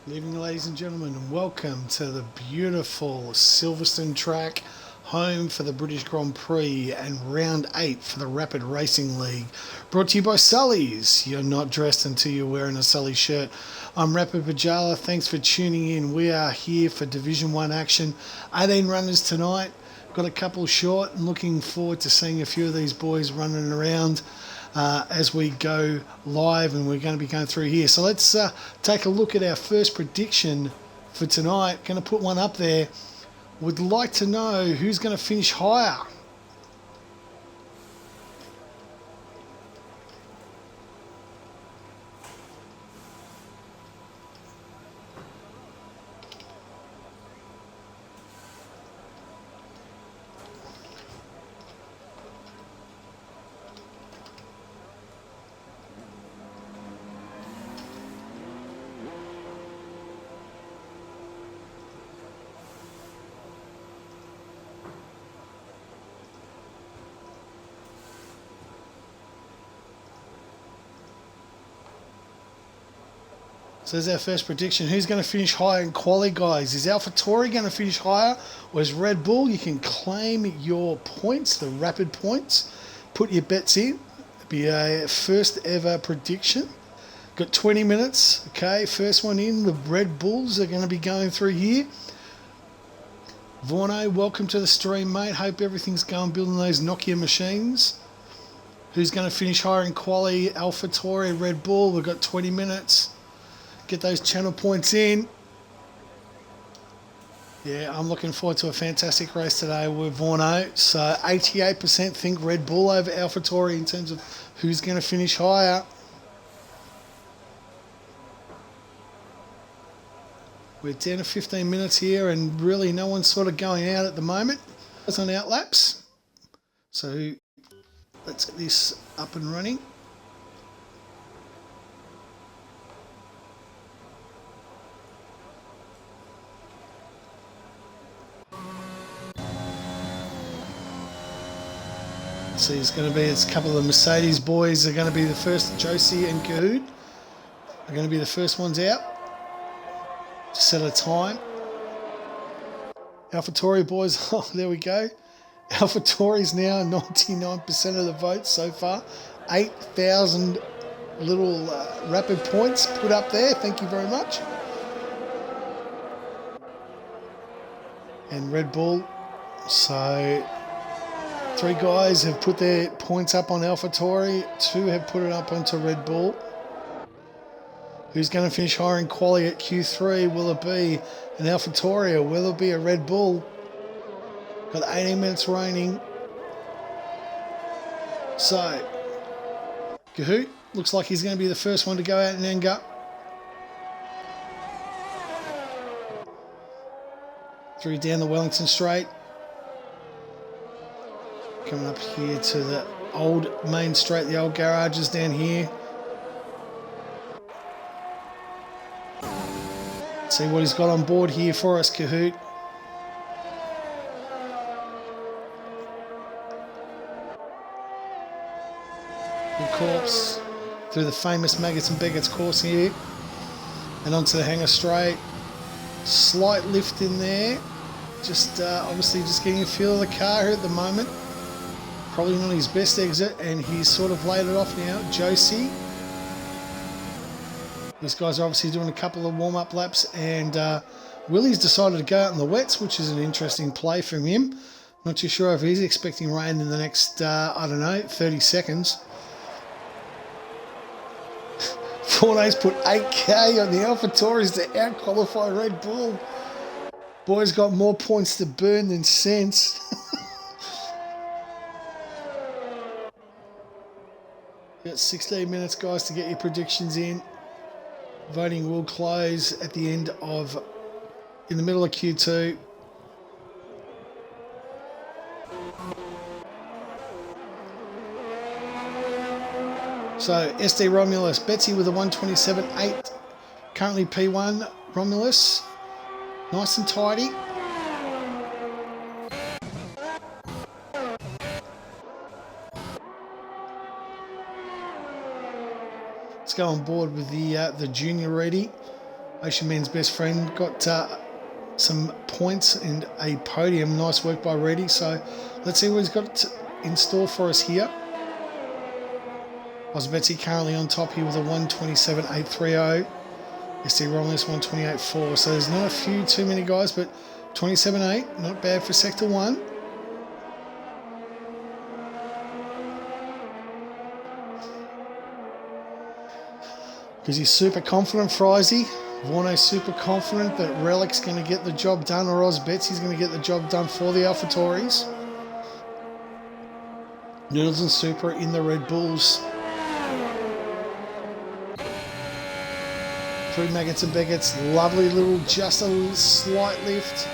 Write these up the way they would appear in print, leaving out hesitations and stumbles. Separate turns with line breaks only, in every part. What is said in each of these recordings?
Good evening, ladies and gentlemen, and welcome to the beautiful Silverstone track, home for the British Grand Prix and round 8 for the Rapid Racing League. Brought to you by Sully's. You're not dressed until you're wearing a Sully shirt. I'm Rapid Pajala. Thanks for tuning in. We are here for Division 1 action. 18 runners tonight. Got a couple short and looking forward to seeing a few of these boys running around as we go live, and we're going to be going through here. So let's take a look at our first prediction for tonight. Going to put one up there. Would like to know who's going to finish higher. So there's our first prediction. Who's going to finish higher in quali, guys? Is AlphaTauri going to finish higher, or is Red Bull? You can claim your points, the rapid points. Put your bets in. It'll be a first ever prediction. Got 20 minutes. Okay, first one in. The Red Bulls are going to be going through here. Vorno, welcome to the stream, mate. Hope everything's going, building those Nokia machines. Who's going to finish higher in quali? AlphaTauri, Red Bull. We've got 20 minutes. Get those channel points in. Yeah, I'm looking forward to a fantastic race today with Vorno. So 88% think Red Bull over AlphaTauri in terms of who's going to finish higher. We're 10 to 15 minutes here, and really no one's sort of going out at the moment. It's on outlaps. So let's get this up and running. So it's a couple of the Mercedes boys are going to be the first. Josie and Gahood are going to be the first ones out to set a time. AlphaTauri boys, oh, there we go. AlphaTauri's now 99% of the votes so far. 8,000 little rapid points put up there. Thank you very much. And Red Bull, so 3 guys have put their points up on AlphaTauri. 2 have put it up onto Red Bull. Who's going to finish higher in quali at Q3? Will it be an AlphaTauri or will it be a Red Bull? Got 18 minutes raining. So, Gahoot looks like he's going to be the first one to go out in anger. Through down the Wellington Straight. Coming up here to the old main straight, the old garages down here. See what he's got on board here for us, Kahoot. Good course through the famous Maggots and Beggarts course here. And onto the Hangar Straight. Slight lift in there. Just obviously just getting a feel of the car here at the moment. Probably not his best exit, and he's sort of laid it off now. Josie. These guys are obviously doing a couple of warm-up laps, and Willie's decided to go out in the wets, which is an interesting play from him. Not too sure if he's expecting rain in the next, 30 seconds. Fornay's put 8K on the AlphaTauris to out-qualify Red Bull. Boy's got more points to burn than sense. You got 16 minutes, guys, to get your predictions in. Voting will close at the end of, in the middle of Q2. So SD Romulus, Betsy with a 127.8, currently P1 Romulus, nice and tidy. Let's go on board with the junior ready. Ocean Man's best friend, got some points and a podium. Nice work by Reddy. So let's see what he's got in store for us here. Betsy currently on top here with a 1:27.830. SD Romulus 1:28.4. So there's not too many guys, but 27.8, not bad for Sector 1. Because he's super confident, Frizy. Vorno's super confident that Relic's going to get the job done, or Betsy's going to get the job done for the AlphaTauris. Noodles and Super in the Red Bulls. Through Maggots and Beggots, lovely little, just a slight lift.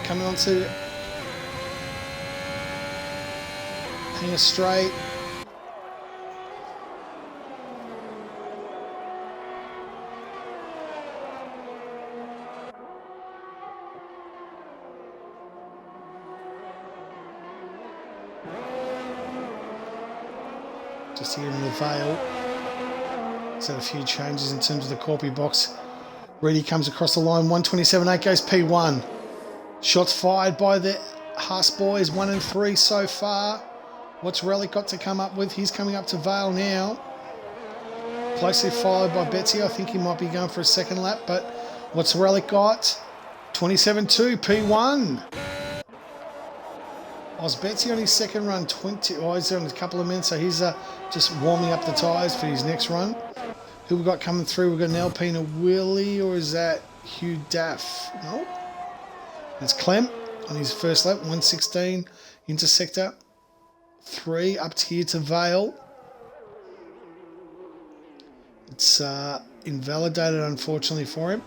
Coming on to hang us straight. Just here in the Vale. He's had a few changes in terms of the Corpy box. Reedy comes across the line. 1:27.8 goes P1. Shots fired by the Haas boys. 1 and 3 so far. What's Relic got to come up with? He's coming up to Vale now. Closely followed by Betsy. I think he might be going for a second lap, but what's Relic got? 27.2 P1. Betsy on his second run, he's on a couple of minutes, so he's just warming up the tyres for his next run. Who we got coming through? We've got an Alpine, a Willie, or is that Hugh Daff? No. It's Clem on his first lap, 1:16 into Sector 3, up to here to Vale. It's invalidated, unfortunately, for him.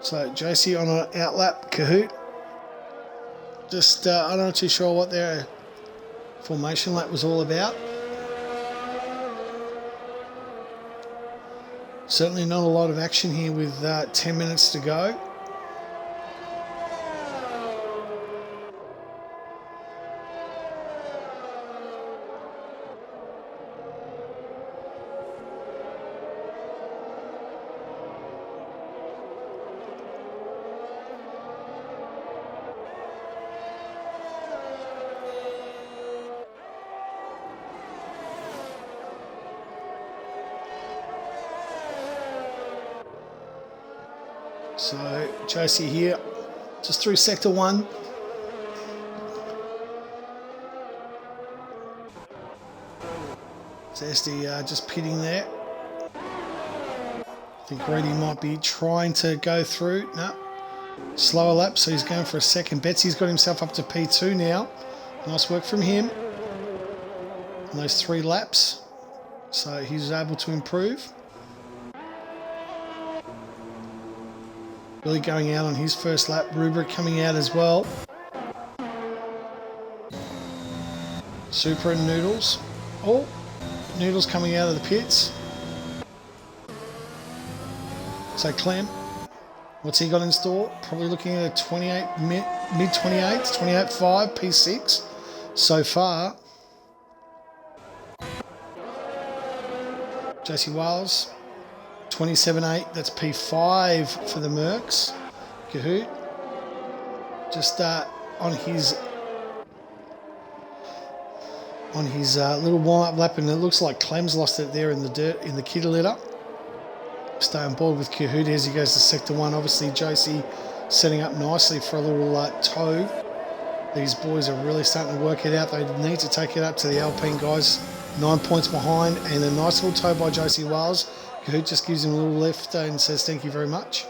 So, JC on an outlap, Kahoot. Just, I'm not too sure what their formation lap was all about. Certainly not a lot of action here with 10 minutes to go. So, Josie here, just through Sector 1. So SD just pitting there. I think Reedy might be trying to go through. No, slower lap, so he's going for a second. Betsy's got himself up to P2 now. Nice work from him on those 3 laps. So he's able to improve. Really going out on his first lap. Rubric coming out as well. Super and Noodles. Oh, Noodles coming out of the pits. So Clem, what's he got in store? Probably looking at a 28, mid 28s, 28.5, P6 so far. JC Wales, 27.8, that's P5 for the Mercs. Kahoot, just on his little warm-up lap, and it looks like Clem's lost it there in the dirt, in the kitty litter. Stay on board with Kahoot as he goes to Sector 1. Obviously, Josie setting up nicely for a little tow. These boys are really starting to work it out. They need to take it up to the Alpine guys. 9 points behind, and a nice little tow by Josie Wales. Kahoot just gives him a little lift and says thank you very much.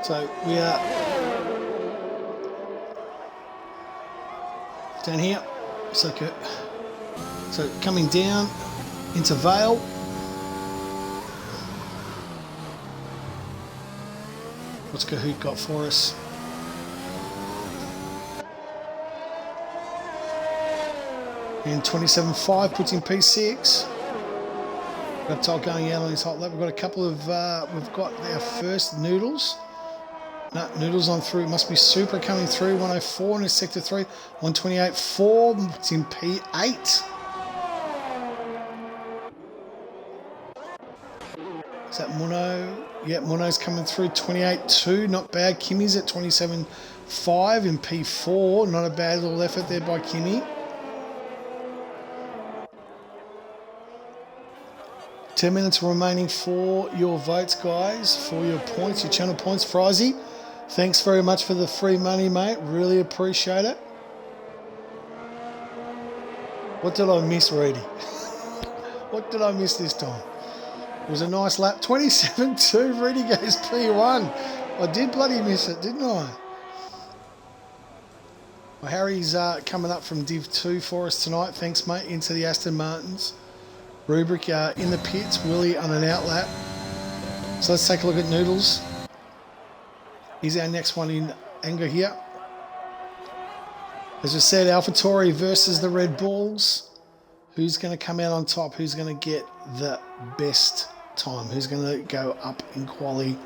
So we are down here. So coming down into Vale. What's Kahoot got for us? And 27.5 puts in P6. Reptile going out on his hot lap. We've got a couple of, we've got our first Noodles. No, Noodles on through. It must be Super coming through. 104 in sector 3. 128.4 puts in P8. Is that Muno? Yeah, Muno's coming through. 28.2. Not bad. Kimmy's at 27.5 in P4. Not a bad little effort there by Kimmy. 10 minutes remaining for your votes, guys, for your points, your channel points. Frizy, thanks very much for the free money, mate. Really appreciate it. What did I miss, Reedy? What did I miss this time? It was a nice lap. 27.2, Reedy goes P1. I did bloody miss it, didn't I? Well, Harry's coming up from Div 2 for us tonight. Thanks, mate, into the Aston Martins. Rubric in the pits, Willie on an outlap. So let's take a look at Noodles. He's our next one in anger here. As I said, AlphaTauri versus the Red Bulls. Who's going to come out on top? Who's going to get the best time? Who's going to go up in quali?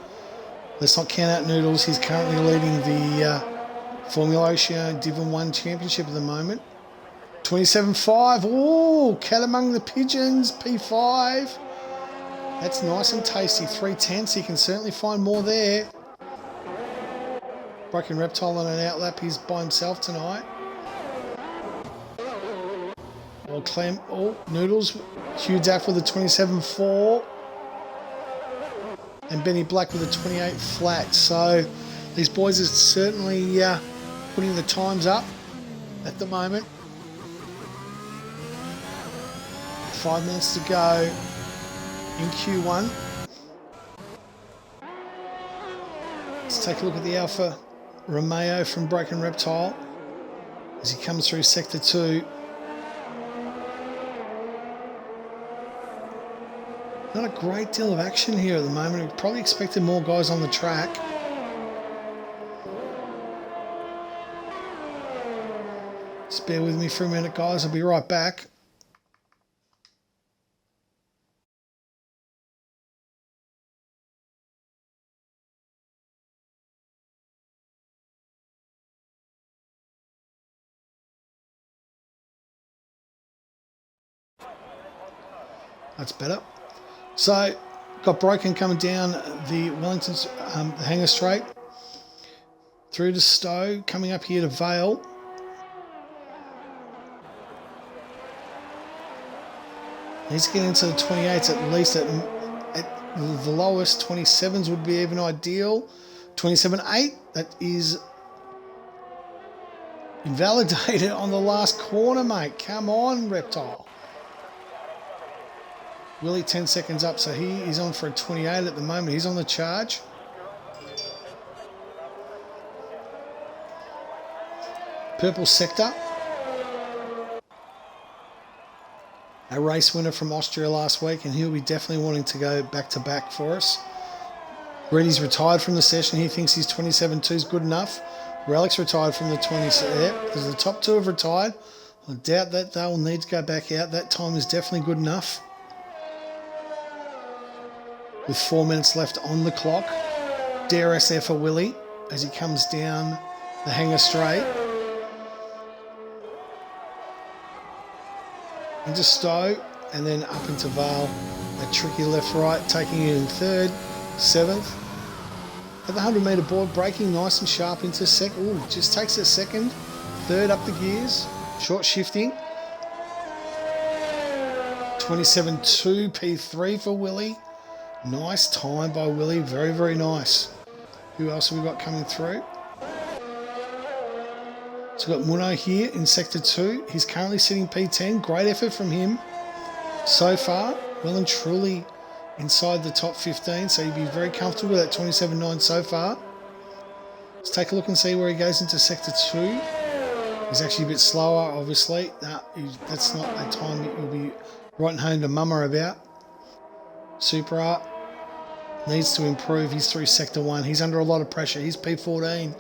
Let's not count out Noodles. He's currently leading the Formula Oceania Div 1 Championship at the moment. 27.5. Oh, cat among the pigeons. P5. That's nice and tasty. 3/10. You can certainly find more there. Broken Reptile on an outlap. He's by himself tonight. Or Clem. Oh, Noodles. Hugh Daff with a 27.4. And Benny Black with a 28 flat. So these boys are certainly putting the times up at the moment. 5 minutes to go in Q1. Let's take a look at the Alpha Romeo from Broken Reptile as he comes through sector 2. Not a great deal of action here at the moment. We probably expected more guys on the track. Just bear with me for a minute, guys. I'll be right back. That's better. So, got Broken coming down the Wellington's Hanger Straight. Through to Stowe, coming up here to Vale. He's getting into the 28s at least. At the lowest, 27s would be even ideal. 27.8, that is invalidated on the last corner, mate. Come on, Reptile. Willie 10 seconds up, so he is on for a 28 at the moment. He's on the charge. Purple Sector. A race winner from Austria last week, and he'll be definitely wanting to go back-to-back for us. Reddy's retired from the session. He thinks his 27.2 is good enough. Relic's retired from the 20. Because the top two have retired. I doubt that they'll need to go back out. That time is definitely good enough. With 4 minutes left on the clock. DRS there for Willie as he comes down the Hanger Straight. Into Stowe and then up into Vale. A tricky left-right, taking it in third, 7th. At the 100 metre board, braking nice and sharp into second. Ooh, just takes a second. Third up the gears, short shifting. 27.2 P3 for Willie. Nice time by Willie, very, very nice. Who else have we got coming through? So we've got Muno here in Sector 2. He's currently sitting P10. Great effort from him so far. Well and truly inside the top 15. So he'd be very comfortable with that 27.9 so far. Let's take a look and see where he goes into Sector 2. He's actually a bit slower, obviously. That's not a time that you'll be writing home to mama about. Supra needs to improve. He's through Sector 1. He's under a lot of pressure. He's P14.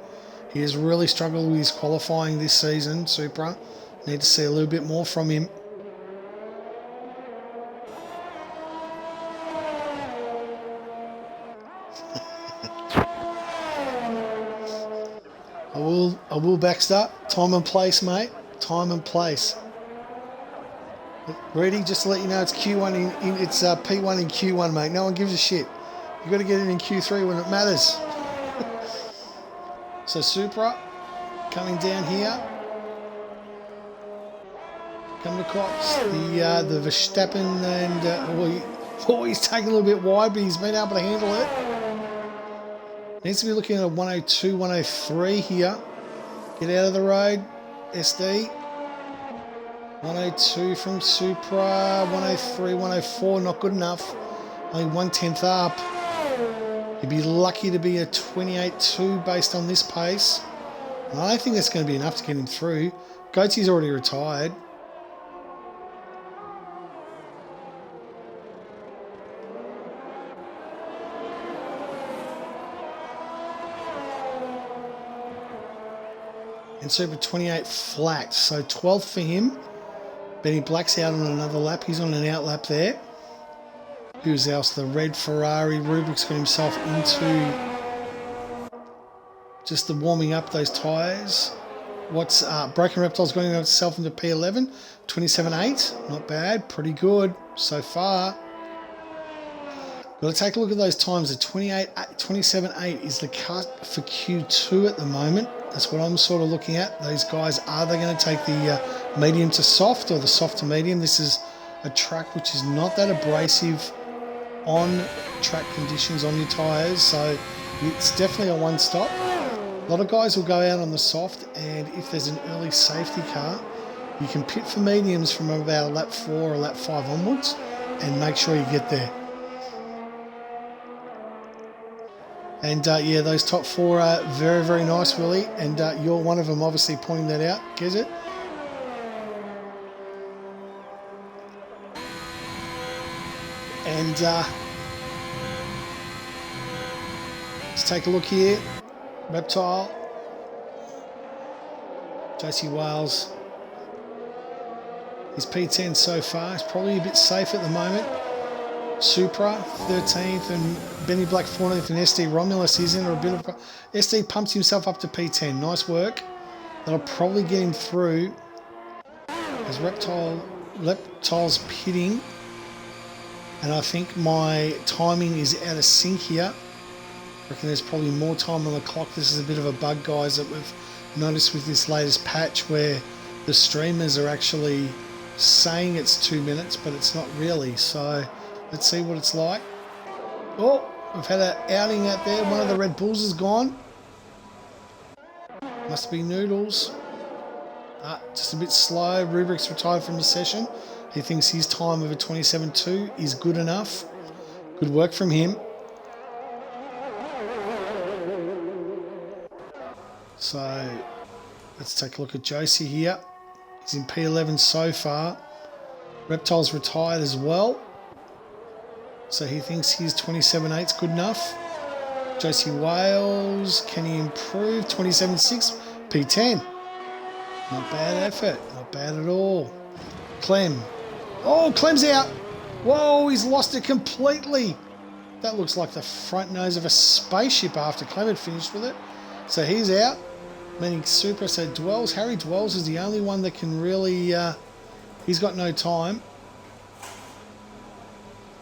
He has really struggled with his qualifying this season, Supra. Need to see a little bit more from him. I will backstart. Time and place, mate. Time and place. Ready? Just to let you know, it's Q1 it's P1 in Q1, mate. No one gives a shit. You got to get it in Q3 when it matters. So Supra coming down here. Coming across the Verstappen, and he's taken a little bit wide, but he's been able to handle it. Needs to be looking at a 102, 103 here. Get out of the road, SD. 102 from Supra, 103, 104, not good enough. Only 1/10 up. You'd be lucky to be a 28.2 based on this pace. And I don't think that's going to be enough to get him through. Goatie's already retired. And Super 28 flat, so 12th for him. Benny Black's out on another lap. He's on an out lap there. Who's else? The red Ferrari. Rubrick's got himself into just the warming up those tyres. What's Broken Reptile's got himself into P11. 27.8. Not bad. Pretty good so far. Got to take a look at those times. The 27.8 is the cut for Q2 at the moment. That's what I'm sort of looking at. Those guys, are they going to take the medium to soft or the soft to medium? This is a track which is not that abrasive on track conditions on your tyres, so it's definitely a one stop. A lot of guys will go out on the soft, and if there's an early safety car, you can pit for mediums from about lap 4 or lap 5 onwards and make sure you get there. And yeah, those top 4 are very, very nice, Willie. And you're one of them, obviously, pointing that out. Get it? And let's take a look here. Reptile. JC Wales. He's P10 so far. He's probably a bit safe at the moment. Supra 13th and Benny Black 14th and SD Romulus is in a bit of SD pumps himself up to P10. Nice work. That'll probably get him through as Reptile's pitting, and I think my timing is out of sync here. I reckon there's probably more time on the clock. This is a bit of a bug, guys, that we've noticed with this latest patch where the streamers are actually saying it's 2 minutes, but it's not really. So let's see what it's like. Oh, we've had an outing out there. One of the Red Bulls is gone. Must be Noodles. Just a bit slow. Rubrick's retired from the session. He thinks his time of a 27.2 is good enough. Good work from him. So let's take a look at Josie here. He's in P11 so far. Reptile's retired as well. So he thinks his 27.8 is good enough. Josie Wales, can he improve? 27.6, P10. Not bad effort, not bad at all. Clem. Oh, Clem's out. Whoa, he's lost it completely. That looks like the front nose of a spaceship after Clem had finished with it. So he's out. Meaning Super, so Dwells, Harry Dwells is the only one that can really, he's got no time.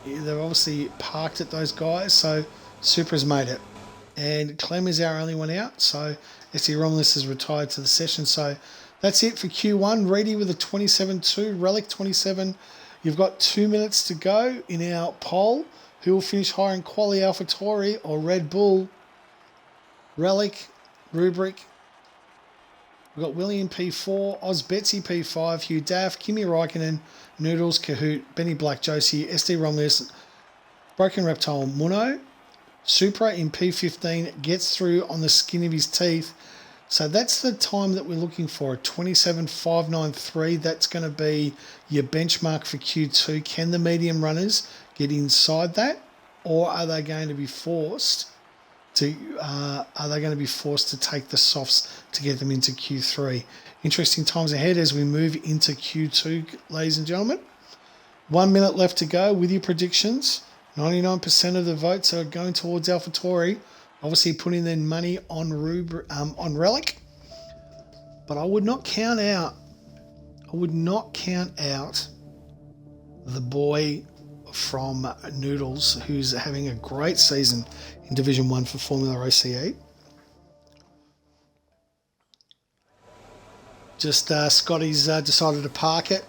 Yeah, they're obviously parked at those guys, so Supra's made it. And Clem is our only one out, so SC Romulus is retired to the session. So that's it for Q1. Reedy with a 27.2, Relic 27. You've got 2 minutes to go in our poll. Who will finish higher in Quali, AlphaTauri or Red Bull? Relic, Rubric. We've got William P4, Oz Betsy P5, Hugh Daff, Kimi Raikkonen, Noodles, Kahoot, Benny Black, Josie, SD Romulus, Broken Reptile, Muno. Supra in P15 gets through on the skin of his teeth. So that's the time that we're looking for, 27.593. That's going to be your benchmark for Q2. Can the medium runners get inside that, or are they going to be forced to take the softs to get them into Q3? Interesting times ahead as we move into Q2, ladies and gentlemen. 1 minute left to go with your predictions. 99% of the votes are going towards AlphaTauri. Obviously putting their money on Relic. But I would not count out the boy from Noodles, who's having a great season in Division 1 for Formula OCE. Just Scotty's decided to park it.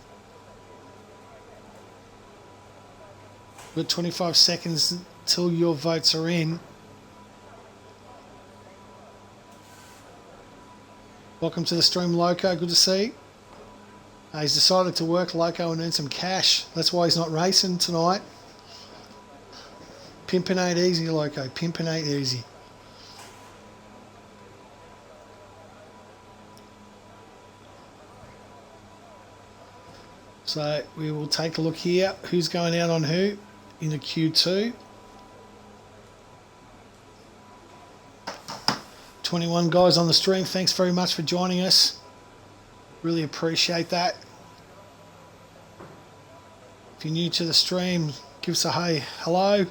We've got 25 seconds until your votes are in. Welcome to the stream, Loco. Good to see you. He's decided to work Loco and earn some cash. That's why he's not racing tonight. Pimping ain't easy, Loco. Pimping ain't easy. So we will take a look here. Who's going out on who in the Q2? 21 guys on the stream. Thanks very much for joining us. Really appreciate that. If you're new to the stream, give us a hey, hello.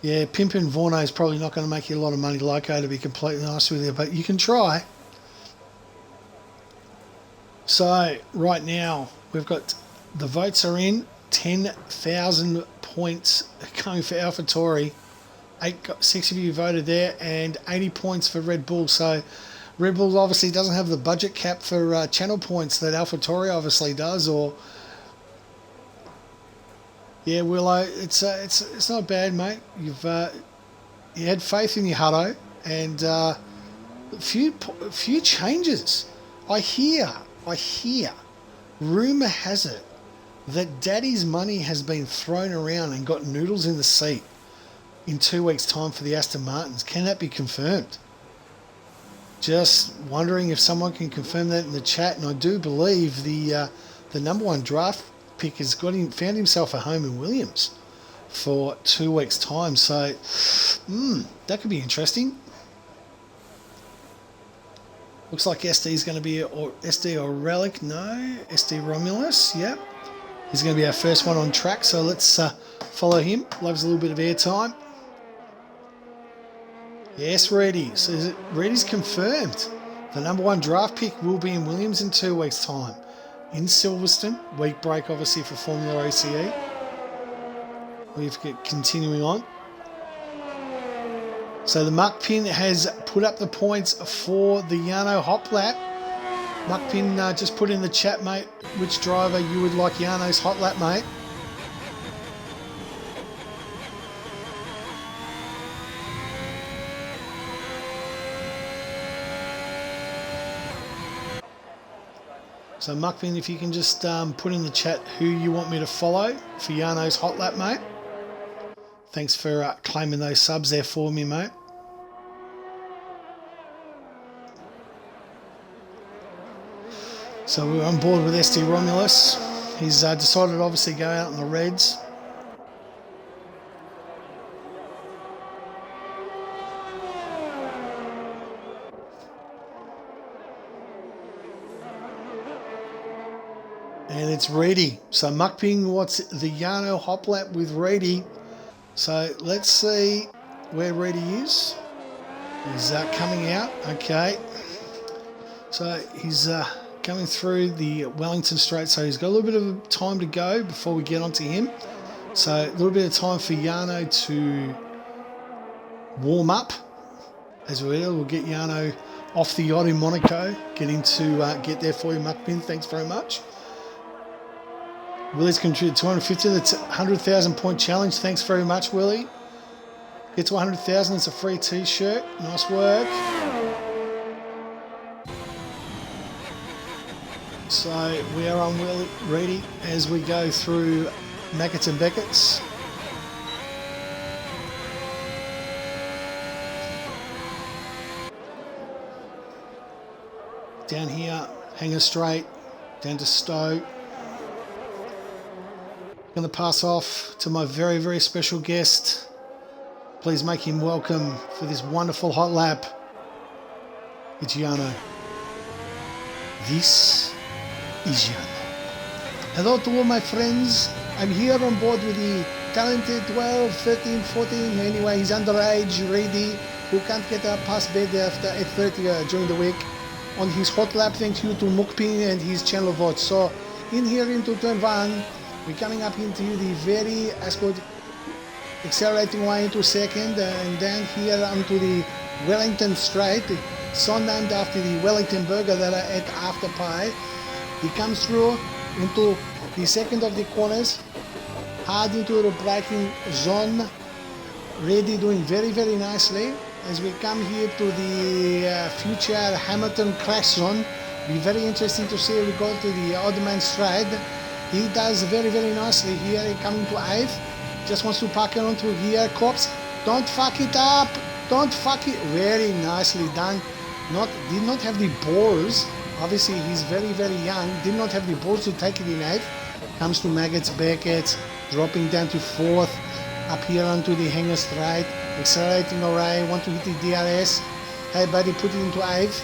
Yeah, pimping Vorno is probably not going to make you a lot of money, Loco, to be completely honest with you, but you can try. So right now we've got the votes are in. 10,000 points going for AlphaTauri. 6 of you voted there, and 80 points for Red Bull. So Red Bull obviously doesn't have the budget cap for channel points that AlphaTauri obviously does. Or yeah, Willow, it's not bad, mate. You had faith in your Hutto, and a few changes. I hear. Rumour has it that Daddy's money has been thrown around and got Noodles in the seat in 2 weeks' time for the Aston Martins. Can that be confirmed? Just wondering if someone can confirm that in the chat. And I do believe the number one draft pick has found himself a home in Williams for 2 weeks' time. So that could be interesting. Looks like SD is going to be SD or Relic. No, SD Romulus. Yep, he's going to be our first one on track. So let's follow him. Loves a little bit of airtime. Yes, Reddy. So Reddy's confirmed. The number one draft pick will be in Williams in 2 weeks' time. In Silverstone. Week break, obviously, for Formula OCE. We've got continuing on. So the Muck Pin has put up the points for the Yano Hop Lap. Muck Pin, just put in the chat, mate, which driver you would like Yano's Hot Lap, mate. So Muckpin, if you can just put in the chat who you want me to follow for Yano's Hot Lap, mate. Thanks for claiming those subs there for me, mate. So we're on board with SD Romulus. He's decided to obviously go out in the Reds. And it's Reedy. So Muckping, what's the Yano Hop Lap with Reedy? So let's see where Reedy is. He's coming out. Okay. So he's coming through the Wellington Straight. So he's got a little bit of time to go before we get onto him. So a little bit of time for Yano to warm up. As we'll get Yano off the yacht in Monaco. Get there for you, Muckpin. Thanks very much. Willie's contributed 250. That's a 100,000 point challenge. Thanks very much, Willie. Get to 100,000. It's a free t-shirt. Nice work. So we are on Reedy as we go through Mackett's and Beckett's. Down here, hanger straight, down to Stowe. Going to pass off to my very, very special guest. Please make him welcome for this wonderful hot lap. It's Jano. This is Jano. Hello to all my friends. I'm here on board with the talented 12, 13, 14. Anyway, he's underage, ready, who can't get up past bed after 8:30 during the week. On his hot lap, thanks you to Mukpin and his channel vote. So, in here into turn 1, we're coming up into the very, as good, accelerating way into second, and then here onto the Wellington Straight, so named after the Wellington burger that I ate after pie. He comes through into the second of the corners, hard into the braking zone, ready, doing very, very nicely. As we come here to the future Hamilton crash zone, be very interesting to see. We go to the odd man stride. He does very, very nicely here. Coming to 8th, just wants to park it onto here. Cops, don't fuck it up. Don't fuck it. Very nicely done. Did not have the balls. Obviously, he's very, very young. Did not have the balls to take it in 8th. Comes to Maggots, Beckett, dropping down to 4th. Up here onto the hanger straight. Accelerating array, want to hit the DRS. Hey buddy, put it into 8th.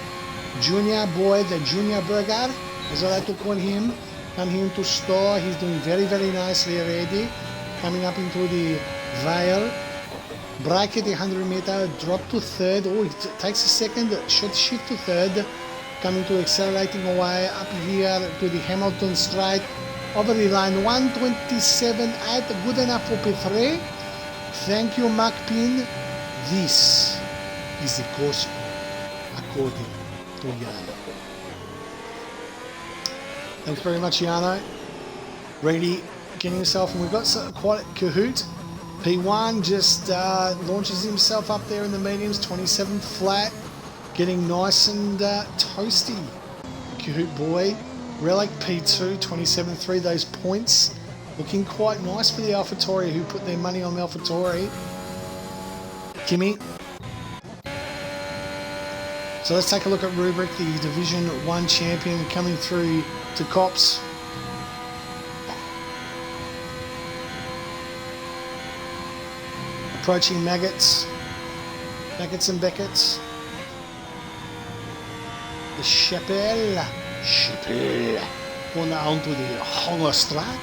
Junior boy, the junior burger, as I like to call him. Come here into store, he's doing very, very nicely already. Coming up into the Vale. Bracket 100 meter, drop to 3rd. Oh, it takes a second, should shift to 3rd. Coming to accelerating away, up here to the Hamilton straight. Over the line, 127.8, good enough for P3. Thank you, Macpin. This is the gospel according to Jano. Thanks very much, Jano. Ready, getting himself, and we've got quite a cahoot. P1 just launches himself up there in the mediums, 27 flat, getting nice and toasty. Cahoot boy. Relic P2, 27.3, those points looking quite nice for the AlphaTauri who put their money on the AlphaTauri. Kimi. So let's take a look at Rubric, the Division 1 champion, coming through to Cops. Approaching Maggots and Beckett's. The Chapelle going down to the Honger Strat.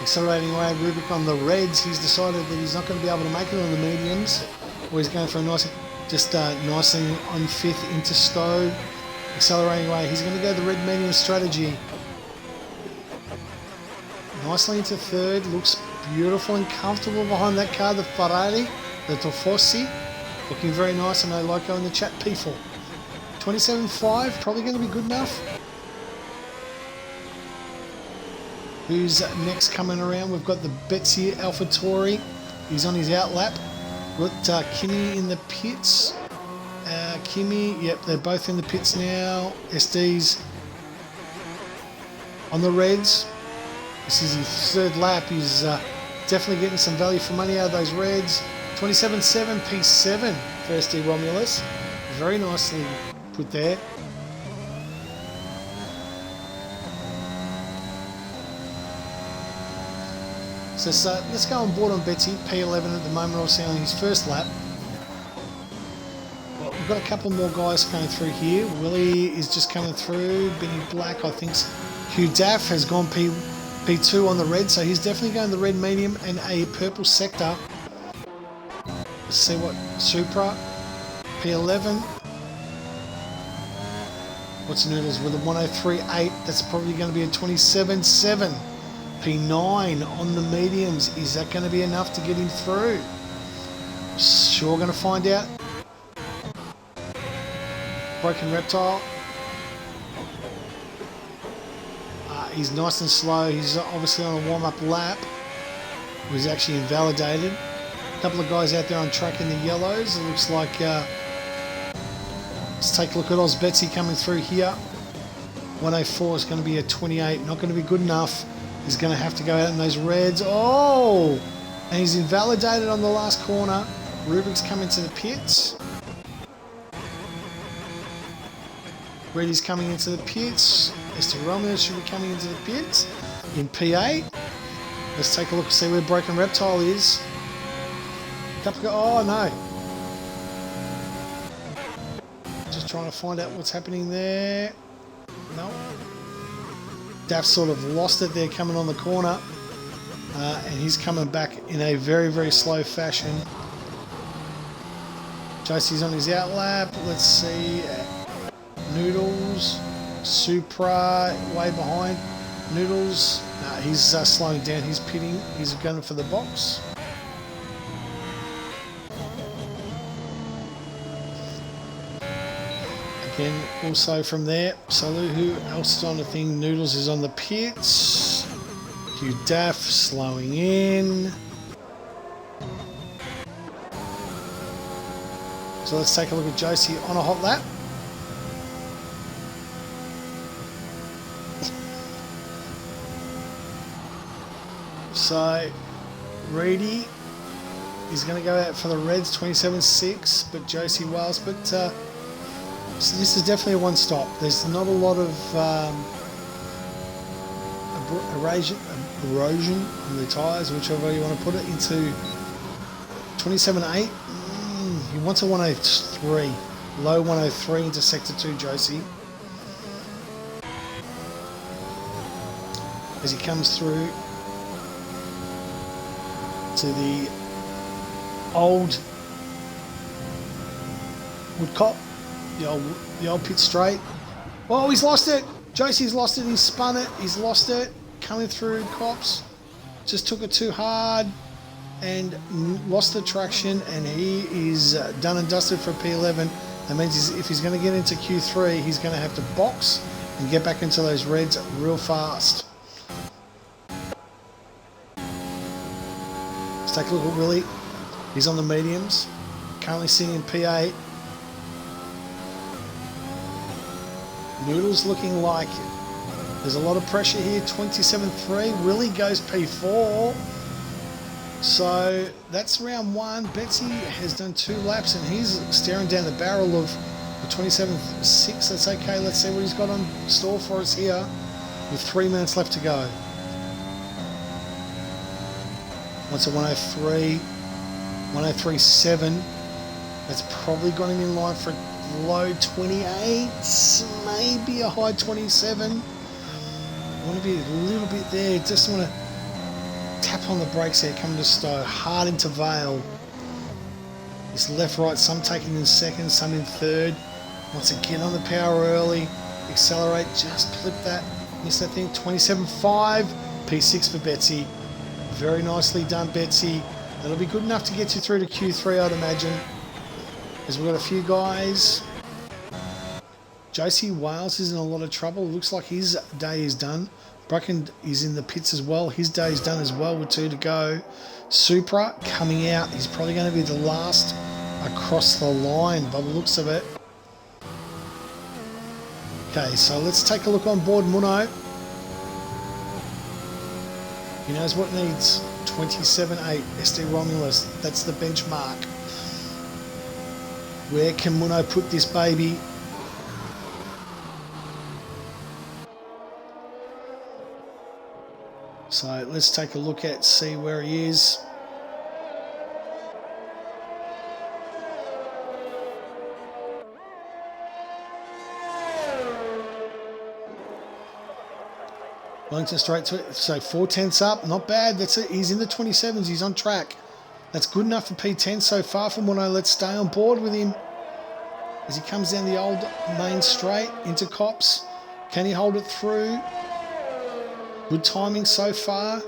Accelerating away, Rubik on the reds. He's decided that he's not going to be able to make it on the mediums, or he's going for a nice, just nicely on 5th into Stowe. Accelerating away, he's going to go the red medium strategy. Nicely into 3rd, looks beautiful and comfortable behind that car, the Ferrari, the Tofosi. Looking very nice, and I like in the chat, P4. 27.5, probably going to be good enough. Who's next coming around? We've got the Betsy AlphaTauri. He's on his outlap. We've got Kimi in the pits. Kimi, yep, they're both in the pits now. SD's on the reds. This is his 3rd lap. He's definitely getting some value for money out of those reds. 27.7, P7 for SD Romulus. Very nicely put there. So let's go on board on Betsy, P11 at the moment, obviously on his 1st lap. Well, we've got a couple more guys coming through here. Willie is just coming through. Benny Black, I think. Hugh Daff has gone P2 on the red, so he's definitely going the red medium and a purple sector. Let's see what Supra, P11. What's Noodles with a 103.8? That's probably going to be a 27.7. P9 on the mediums. Is that going to be enough to get him through? Sure going to find out. Broken Reptile. He's nice and slow. He's obviously on a warm-up lap. He's actually invalidated. A couple of guys out there on track in the yellows. It looks like... let's take a look at Oz Betsy coming through here. 104 is going to be a 28. Not going to be good enough. He's going to have to go out in those reds. Oh! And he's invalidated on the last corner. Rubik's coming to the pits. Reddy's coming into the pits. Mr. Romeo should be coming into the pits in P8. Let's take a look and see where Broken Reptile is. Oh no. Just trying to find out what's happening there. No. Daff sort of lost it there coming on the corner. And he's coming back in a very, very slow fashion. Josie's on his outlap. Let's see. Noodles. Supra way behind. Noodles. No, he's slowing down. He's pitting. He's going for the box. Again, also from there. Salu, who else is on the thing? Noodles is on the pits. Hugh Daff slowing in. So let's take a look at Josie on a hot lap. So Reedy is going to go out for the Reds, 27.6, but Josie Wales. But so this is definitely a one stop. There's not a lot of erosion on the tyres, whichever way you want to put it, into 27.8. He wants a 103, low 103 into sector 2, Josie. As he comes through to the old Woodcop, the old pit straight. Oh, he's lost it. Josie's lost it. He's spun it. He's lost it. Coming through Cops. Just took it too hard and lost the traction, and he is done and dusted for P11. That means if he's going to get into Q3, he's going to have to box and get back into those reds real fast. Let's take a look at Willie. He's on the mediums. Currently sitting in P8. Noodles looking like there's a lot of pressure here. 27.3. Willie goes P4. So that's round one. Betsy has done 2 laps and he's staring down the barrel of the 27.6. That's okay. Let's see what he's got on store for us here with 3 minutes left to go. Wants a 103, 103.7. That's probably got him in line for a low 28, maybe a high 27. I want to be a little bit there. Just want to tap on the brakes there, coming to Stowe. Hard into Vale. It's left, right, some taking in second, some in third. Wants to get on the power early. Accelerate, just flip that. Miss that thing. 27.5. P6 for Betsy. Very nicely done, Betsy. That'll be good enough to get you through to Q3, I'd imagine. As we've got a few guys. Josie Wales is in a lot of trouble. Looks like his day is done. Bracken is in the pits as well. His day is done as well with 2 to go. Supra coming out. He's probably going to be the last across the line by the looks of it. Okay, so let's take a look on board Muno. He knows what needs. 27.8. SD Romulus. That's the benchmark. Where can Muno put this baby? So let's take a look at, see where he is. Wellington straight to it. So 4/10 up, not bad. That's it. He's in the 27s. He's on track. That's good enough for P10 so far from Muno. Let's stay on board with him as he comes down the old main straight into Cops. Can he hold it through? Good timing so far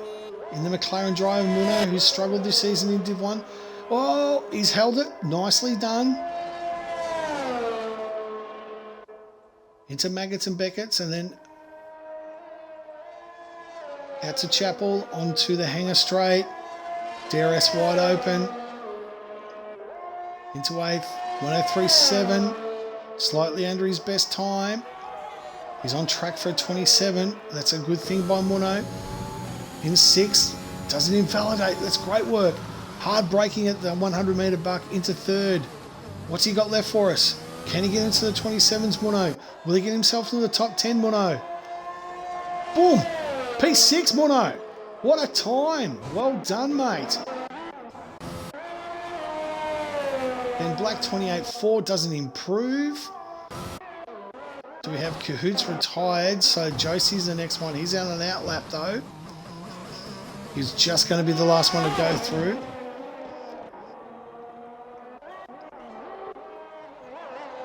in the McLaren driver, Muno, who's struggled this season in Div 1. Oh, he's held it. Nicely done. Into Maggots and Beckett's, and then out to Chapel, onto the hanger straight. DRS wide open. Into 8th. 103.7. Slightly under his best time. He's on track for a 27. That's a good thing by Muno. In 6th. Doesn't invalidate. That's great work. Hard braking at the 100 metre buck into 3rd. What's he got left for us? Can he get into the 27s, Muno? Will he get himself into the top 10, Muno? Boom! P6, Muno. What a time. Well done, mate. Then Black 28-4 doesn't improve. Do we have Cahoots retired? So Josie's the next one. He's out on an outlap, though. He's just going to be the last one to go through.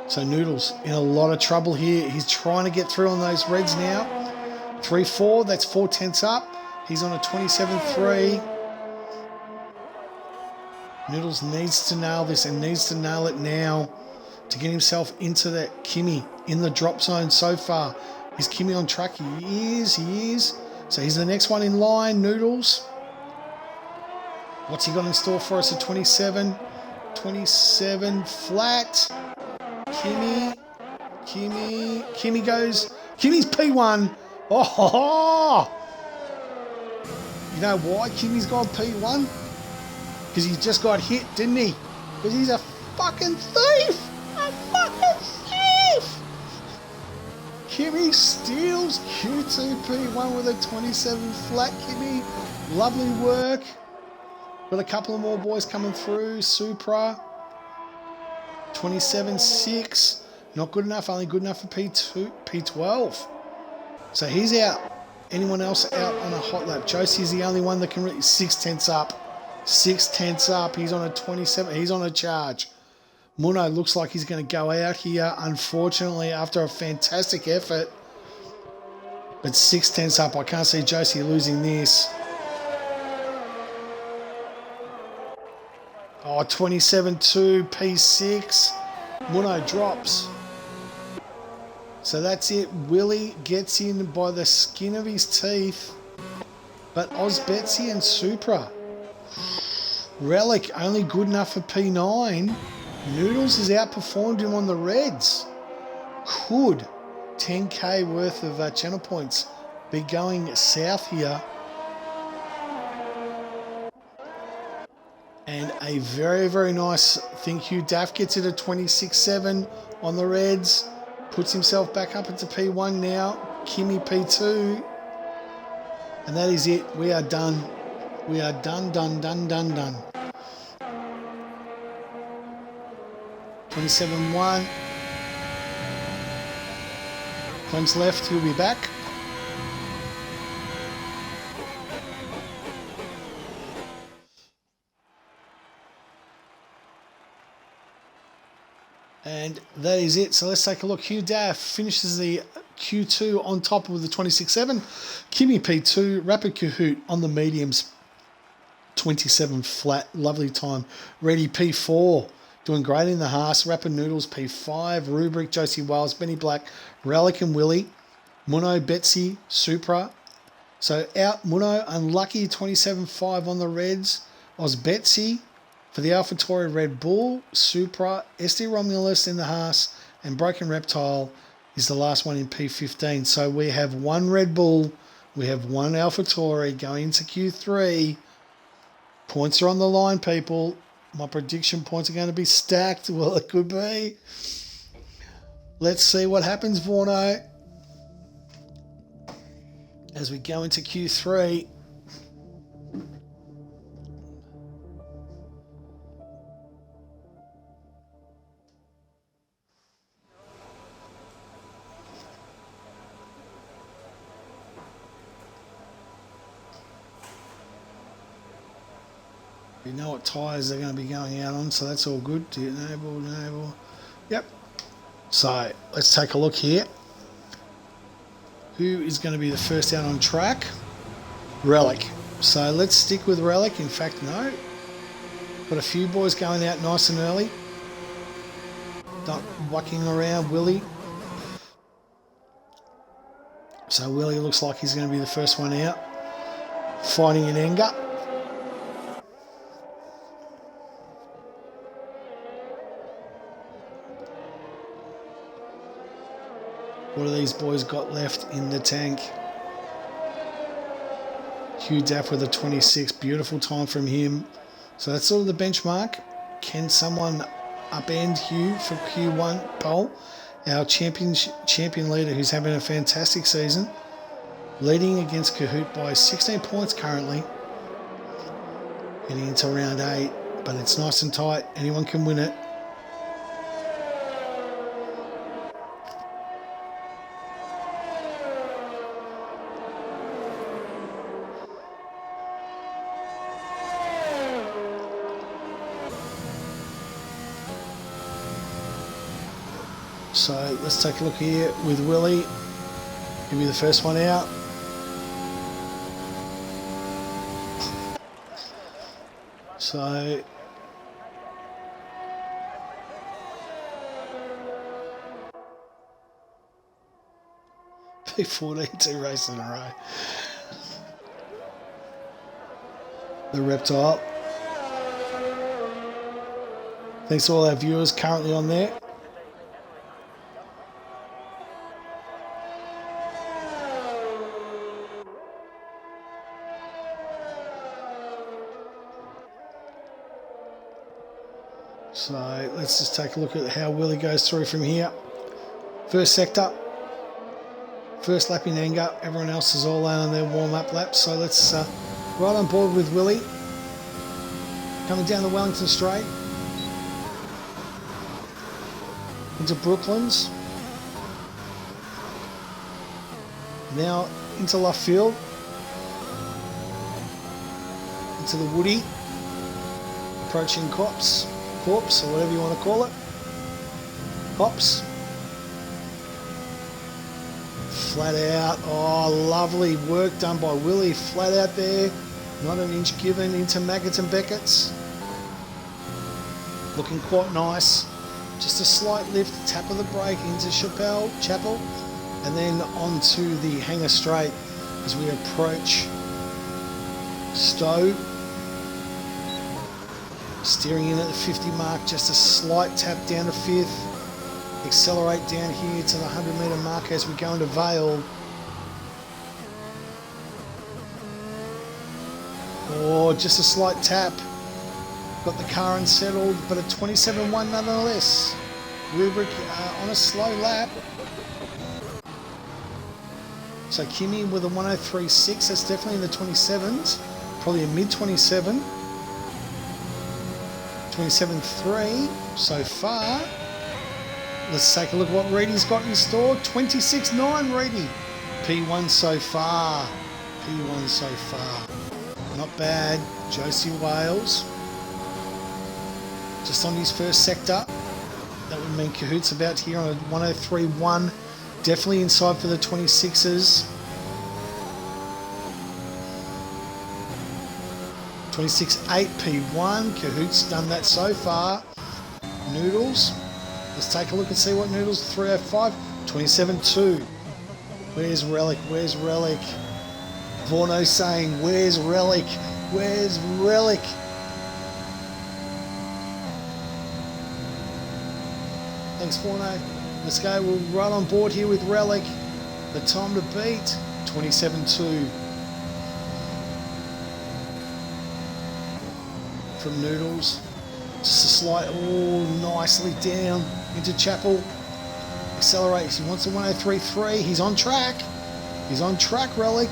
So Noodles in a lot of trouble here. He's trying to get through on those reds now. 3-4, that's 4/10 up. He's on a 27-3. Noodles needs to nail this and needs to nail it now to get himself into that Kimmy in the drop zone so far. Is Kimmy on track? He is. So he's the next one in line, Noodles. What's he got in store for us at 27? 27 flat. Kimmy goes. Kimmy's P1. Oh! You know why Kimmy's got P1? Because he just got hit, didn't he? Because he's a fucking thief! A fucking thief! Kimmy steals Q2P1 with a 27 flat, Kimmy. Lovely work. Got a couple of more boys coming through. Supra. 27-6. Not good enough, only good enough for P12. So he's out. Anyone else out on a hot lap? Josie's the only one that can really 6/10 up. 6/10 up. He's on a 27. He's on a charge. Muno looks like he's going to go out here, unfortunately, after a fantastic effort. But 6/10 up. I can't see Josie losing this. Oh, 27-2, P6. Muno drops. So that's it. Willie gets in by the skin of his teeth. But Oz Betsy and Supra. Relic only good enough for P9. Noodles has outperformed him on the reds. Could 10k worth of channel points be going south here? And a very, very nice thank you. Daff gets it at 26-7 on the reds. Puts himself back up into P1 now. Kimmy P2. And that is it. We are done. We are done. 27-1. Clem's left. He'll be back. And that is it. So let's take a look. Hugh Daff finishes the Q2 on top with the 26-7. Kimmy P2, Rapid Kahoot on the mediums, 27 flat. Lovely time. Ready P4, doing great in the Haas. Rapid Noodles P5, Rubric, Josie Wells, Benny Black, Relic and Willie, Muno, Betsy, Supra. So out Muno, unlucky 27-5 on the reds. Oz Betsy. For the AlphaTauri Red Bull, Supra, SD Romulus in the Haas, and Broken Reptile is the last one in P15. So we have one Red Bull, we have one AlphaTauri going into Q3. Points are on the line, people. My prediction points are going to be stacked. Well, it could be. Let's see what happens, Vorno. As we go into Q3. You know what tyres they're going to be going out on, so that's all good. Enable. Yep. So let's take a look here. Who is going to be the first out on track? Relic. So let's stick with Relic. In fact, no. Got a few boys going out nice and early. Not whacking around Willie. So Willie looks like he's going to be the first one out. Fighting in anger. What have these boys got left in the tank? Hugh Daff with a 26. Beautiful time from him. So that's sort of the benchmark. Can someone upend Hugh for Q1 pole. Our champion leader who's having a fantastic season. Leading against Kahoot by 16 points currently. Getting into round 8, but it's nice and tight. Anyone can win it. So let's take a look here with Willie. Give me the first one out. So P14 2 races in a row. The Reptile. Thanks to all our viewers currently on there. So let's just take a look at how Willie goes through from here. First sector, first lap in anger. Everyone else is all out on their warm-up laps. So let's right on board with Willie. Coming down the Wellington Straight into Brooklands. Now into Luffield. Into the Woody. Approaching Corpse, or whatever you want to call it. Hops. Flat out. Oh, lovely work done by Willie. Flat out there. Not an inch given into Maggots and Beckett's. Looking quite nice. Just a slight lift, tap of the brake into Chapel, and then onto the Hanger Straight as we approach Stowe. Steering in at the 50 mark, just a slight tap down to 5th. Accelerate down here to the 100 metre mark as we go into Vale. Oh, just a slight tap. Got the car unsettled, but a 27.1 nonetheless. Rubric on a slow lap. So Kimmy with a 103.6, that's definitely in the 27s. Probably a mid 27. 27.3 so far. Let's take a look at what Reedy's got in store. 26.9 Reedy. P1 so far. P1 so far. Not bad. Josie Wales. Just on his first sector. That would mean Cahoot's about here on a 103.1. Definitely inside for the 26s. 26.8 P1. Cahoot's done that so far. Noodles. Let's take a look and see what Noodles 305. 27.2. Where's Relic? Where's Relic? Vorno saying, where's Relic? Where's Relic? Thanks, Vorno. Let's go. We're right on board here with Relic. The time to beat, 27.2. From Noodles. Just a slight, oh, nicely down into Chapel. Accelerates. He wants a 103.3. He's on track. He's on track, Relic.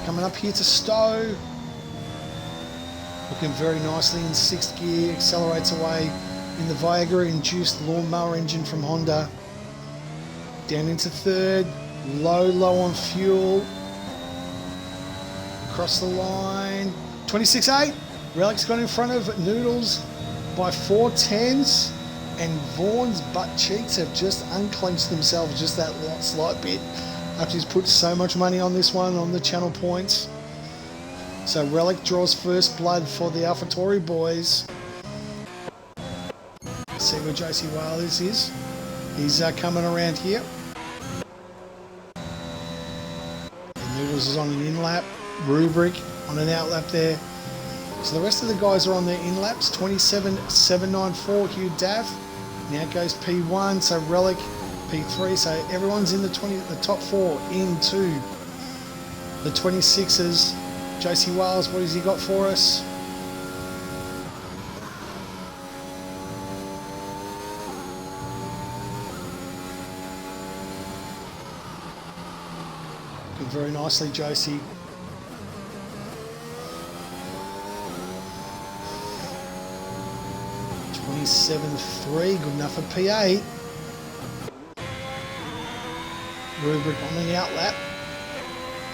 Coming up here to Stowe. Looking very nicely in 6th gear. Accelerates away in the Viagra-induced lawnmower engine from Honda. Down into 3rd. Low on fuel. Across the line. 26.8. Relic's got in front of Noodles by 4/10. And Vaughan's butt cheeks have just unclenched themselves just that slight bit after he's put so much money on this one on the channel points. So Relic draws first blood for the AlphaTauri boys. Let's see where Josie Wales is. He's coming around here. And Noodles is on an in-lap. Rubric on an out-lap there. So the rest of the guys are on their in-laps. 27.794 Hugh Daff. Now it goes P1, so Relic P3. So everyone's in the top 4 into the 26s. Josie Wales, what has he got for us? very nicely, Josie. .27.3, good enough for P8. Rubric on the outlap.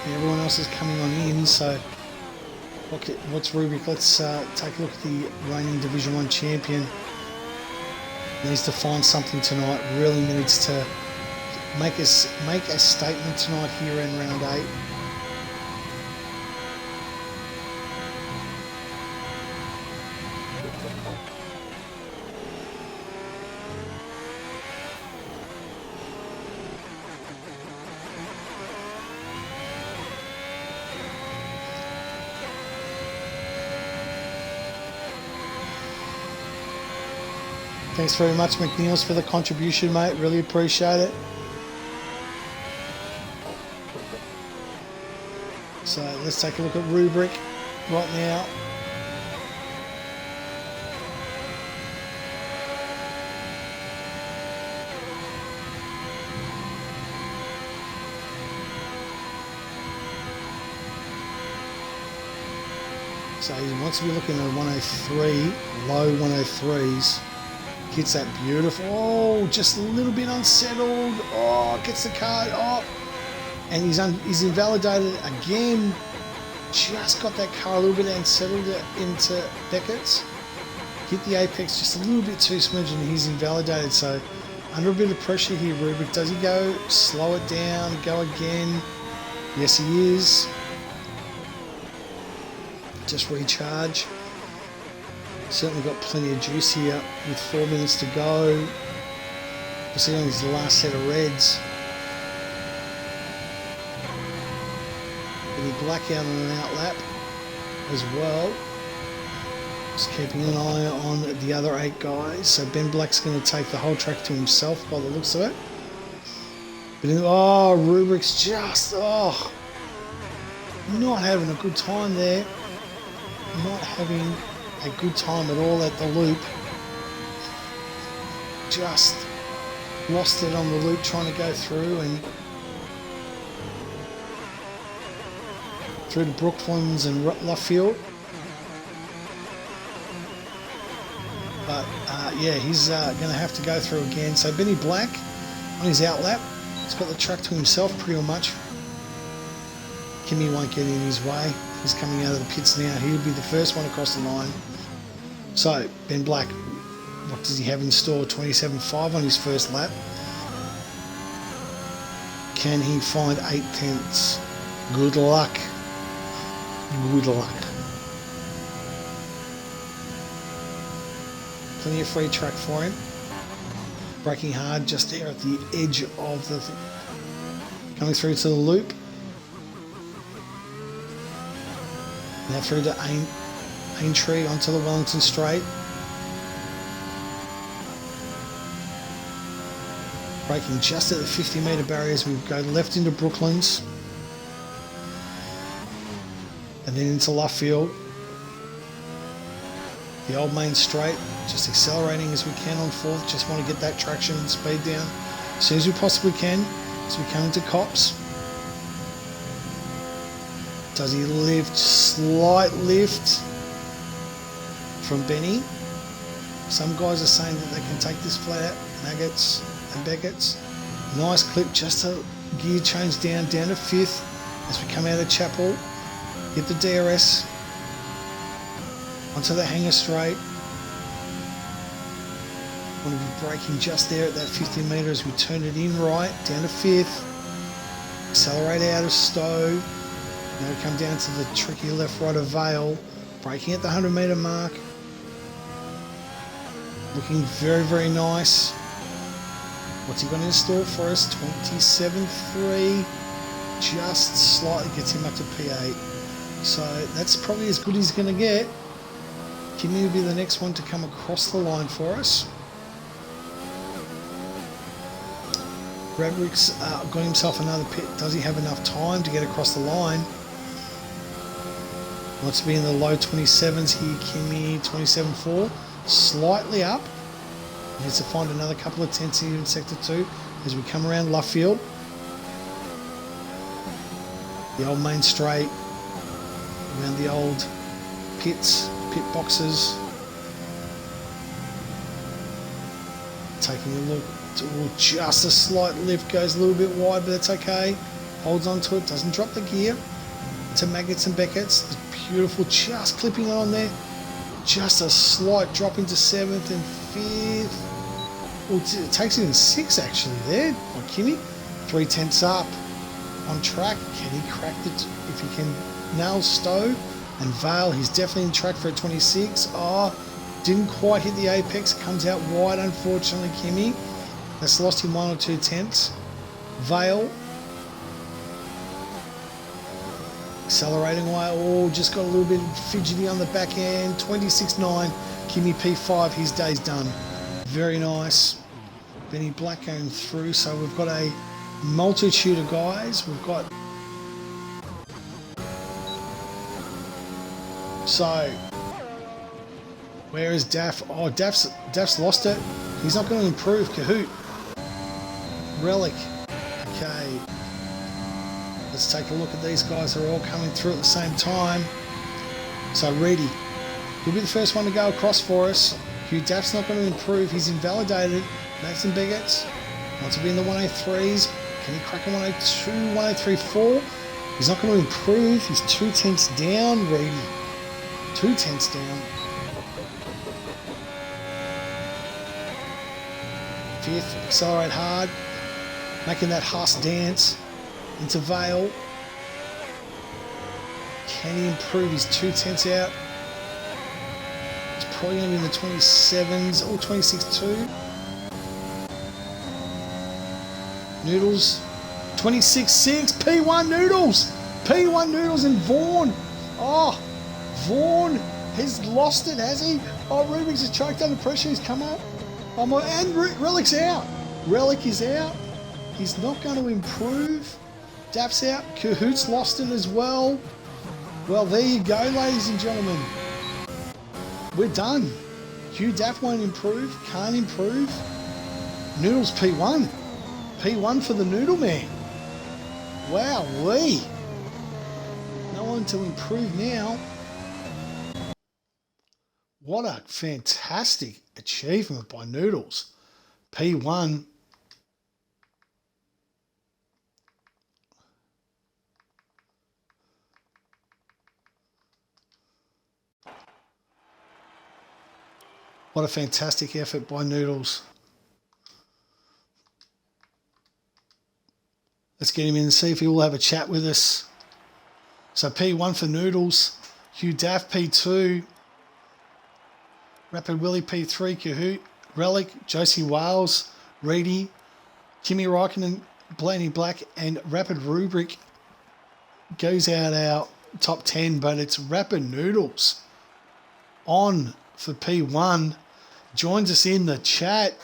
Everyone else is coming on in, so what's Rubric? Let's take a look at the reigning Division 1 champion. Needs to find something tonight, really needs to make a statement tonight here in round 8. Thanks very much, McNeils, for the contribution, mate. Really appreciate it. So let's take a look at Rubric right now. So he wants to be looking at 103, low 103s. Hits that beautiful, oh, just a little bit unsettled, oh, gets the card, oh, and he's invalidated again. Just got that car a little bit unsettled into Beckett's. Hit the apex just a little bit too smooth and he's invalidated, so under a bit of pressure here, Rubric. Does he go, slow it down, go again? Yes, he is. Just recharge. Certainly got plenty of juice here with 4 minutes to go. We'll see on his last set of reds. Getting black out on an outlap as well. Just keeping an eye on the other 8 guys. So Ben Black's going to take the whole track to himself by the looks of it. But Rubric's just, not having a good time there. Not having a good time at all at the loop. Just lost it on the loop trying to go through and through to Brooklands and Luffield. But yeah, he's going to have to go through again. So Benny Black on his outlap, he's got the track to himself pretty much. Kimmy won't get in his way. He's coming out of the pits now. He'll be the first one across the line. So, Ben Black, what does he have in store? 27.5 on his first lap. Can he find 8 tenths? Good luck. Good luck. Plenty of free track for him. Braking hard just there at the edge of the thing. Coming through to the loop. Now through to Aintree onto the Wellington Straight. Braking just at the 50 metre barriers. We go left into Brooklands. And then into Luffield. The old main straight. Just accelerating as we can on fourth. Just want to get that traction and speed down as soon as we possibly can as we come into Cops. Does he lift? Slight lift from Benny. Some guys are saying that they can take this flat out. Nuggets and Beckett's. Nice clip, just a gear change down to 5th as we come out of Chapel. Hit the DRS. Onto the hanger straight. Want to be braking just there at that 50 metre as we turn it in right, down to 5th. Accelerate out of Stowe. Now we come down to the tricky left-right of Vale, braking at the 100 metre mark. Looking very, very nice. What's he got in store for us? 27.3. Just slightly gets him up to P8. So that's probably as good as he's going to get. Kimmy will be the next one to come across the line for us. Bradrick's got himself another pit. Does he have enough time to get across the line? Wants to be in the low 27s here. Kimmy 27.4, slightly up. Needs to find another couple of tenths here in sector 2 as we come around Luffield. The old main straight, around the old pit boxes. Taking a look, just a slight lift, goes a little bit wide, but that's okay. Holds on to it, doesn't drop the gear. To Maggots and Beckett's, beautiful, just clipping on there. Just a slight drop into 7th and 5th. Well, it takes it in 6th actually there by Kimmy. 3/10 up on track. Can he crack it if he can nail Stowe? And Vale, he's definitely in track for a 26. Oh, didn't quite hit the apex. Comes out wide, unfortunately, Kimmy. That's lost him 1 or 2 tenths. Vale. Accelerating away. Oh, just got a little bit fidgety on the back end. 26.9. Kimmy P5. His day's done. Very nice. Benny Black going through. So we've got a multitude of guys. We've got... So... Where is Daff? Oh, Daff's lost it. He's not going to improve. Kahoot. Relic. Okay. Let's take a look at these guys. They're all coming through at the same time. So Reedy. He'll be the first one to go across for us. Hugh Daff's not going to improve. He's invalidated. Nathan Biggett wants to be in the 103s. Can he crack a 102, 103.4? He's not going to improve. He's 2 tenths down, Reedy. 2 tenths down. 5th, accelerate hard. Making that Huss dance into Vale. Can he improve? He's 2 tenths out. It's probably going to be in the 27s or 26.2. Noodles. 26.6. P1 Noodles. P1 Noodles and Vaughan. Oh, Vaughan has lost it, has he? Oh, Rubik's has choked under pressure. He's come up. Oh my, and Relic's out. Relic is out. He's not going to improve. Daff's out. Cahoot's lost it as well. Well, there you go, ladies and gentlemen. We're done. Hugh Daff won't improve. Can't improve. Noodles P1. P1 for the Noodle Man. Wowee. No one to improve now. What a fantastic achievement by Noodles. P1. What a fantastic effort by Noodles. Let's get him in and see if he will have a chat with us. So P1 for Noodles. Hugh Daff P2. Rapid Willie P3. Kahoot. Relic. Josie Wales. Reedy. Kimmy Raikkonen. Blaney Black. And Rapid Rubric goes out our top 10. But it's Rapid Noodles on for P1. Joins us in the chat.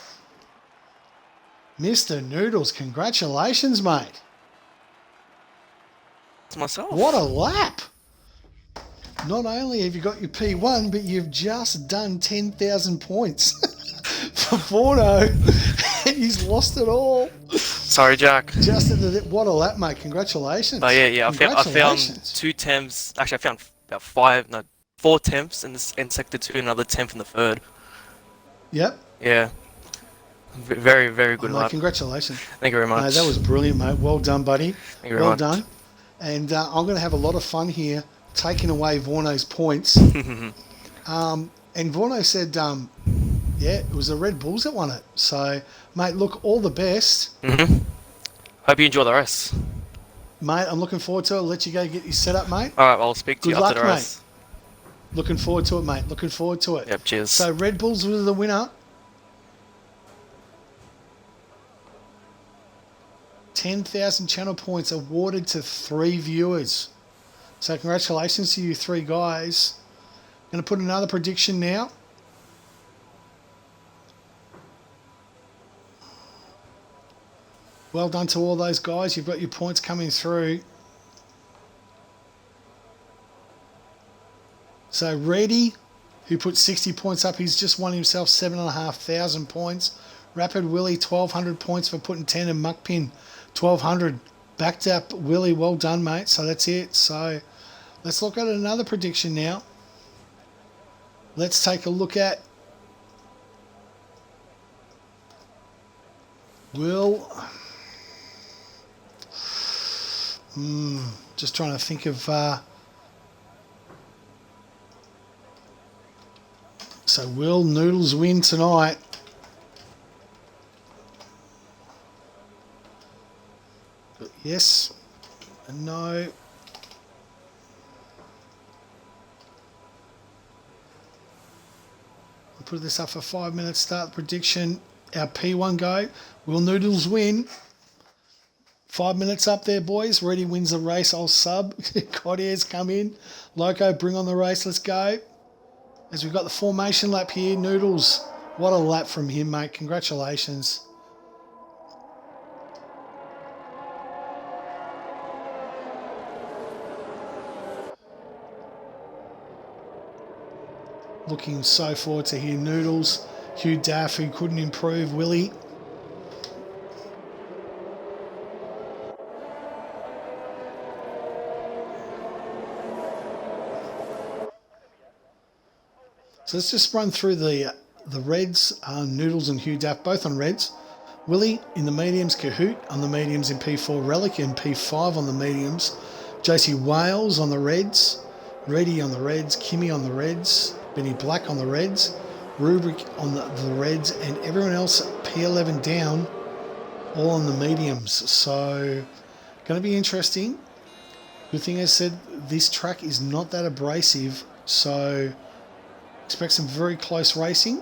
Mr. Noodles, congratulations, mate.
It's myself.
What a lap. Not only have you got your P1, but you've just done 10,000 points for Forno, and he's lost it all.
Sorry, Jack.
Just what a lap, mate. Congratulations.
Oh, yeah. I found 2 temps. Actually, I found about 4 temps in Sector 2 and another temp in the 3rd.
Yep.
Yeah. Very, very good lap.
Congratulations.
Thank you very much.
No, that was brilliant, mate. Well done, buddy.
Thank you very much.
Well done. And I'm going to have a lot of fun here taking away Vorno's points. And Vorno said, yeah, it was the Red Bulls that won it. So, mate, look, all the best.
Hope you enjoy the rest.
Mate, I'm looking forward to it. I'll let you go get your setup, mate.
All right, I'll speak to you after the rest.
Mate. Looking forward to it, mate. Looking forward to it.
Yep, cheers.
So, Red Bulls was the winner. 10,000 channel points awarded to 3 viewers. So congratulations to you 3 guys. I'm going to put another prediction now. Well done to all those guys. You've got your points coming through. So Reddy, who put 60 points up, he's just won himself 7,500 points. Rapid Willie, 1,200 points for putting 10, and Muckpin, 1,200. Backed up, Willie. Well done, mate. So that's it. So let's look at another prediction now. Let's take a look at Will. Just trying to think of. So will Noodles win tonight? Yes and no. I'll put this up for 5 minutes. Start the prediction. Our P1 go. Will Noodles win? 5 minutes up there, boys. Ready wins the race. I'll sub. Codier's come in. Loco, bring on the race. Let's go. As we've got the formation lap here. Noodles, what a lap from him, mate. Congratulations. Looking so forward to hear Noodles. Hugh Daff, who couldn't improve. Willie. So let's just run through the reds. Noodles and Hugh Daff, both on reds. Willie in the mediums. Kahoot on the mediums in P4. Relic in P5 on the mediums. JC Wales on the reds. Reddy on the reds. Kimmy on the reds. Benny Black on the reds, Rubric on the reds, and everyone else P11 down, all on the mediums. So, going to be interesting. Good thing I said, this track is not that abrasive, so expect some very close racing.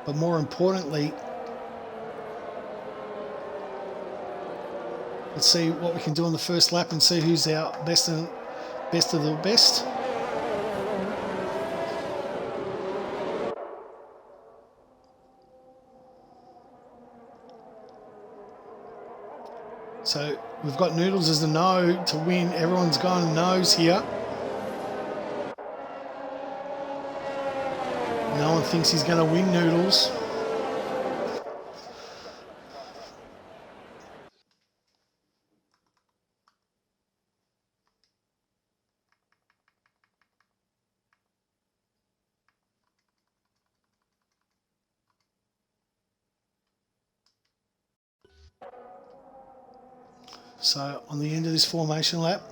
But more importantly, let's see what we can do on the first lap and see who's our best of the best. So we've got Noodles as the no to win. Everyone's gone no's here. No one thinks he's going to win, Noodles. So on the end of this formation lap,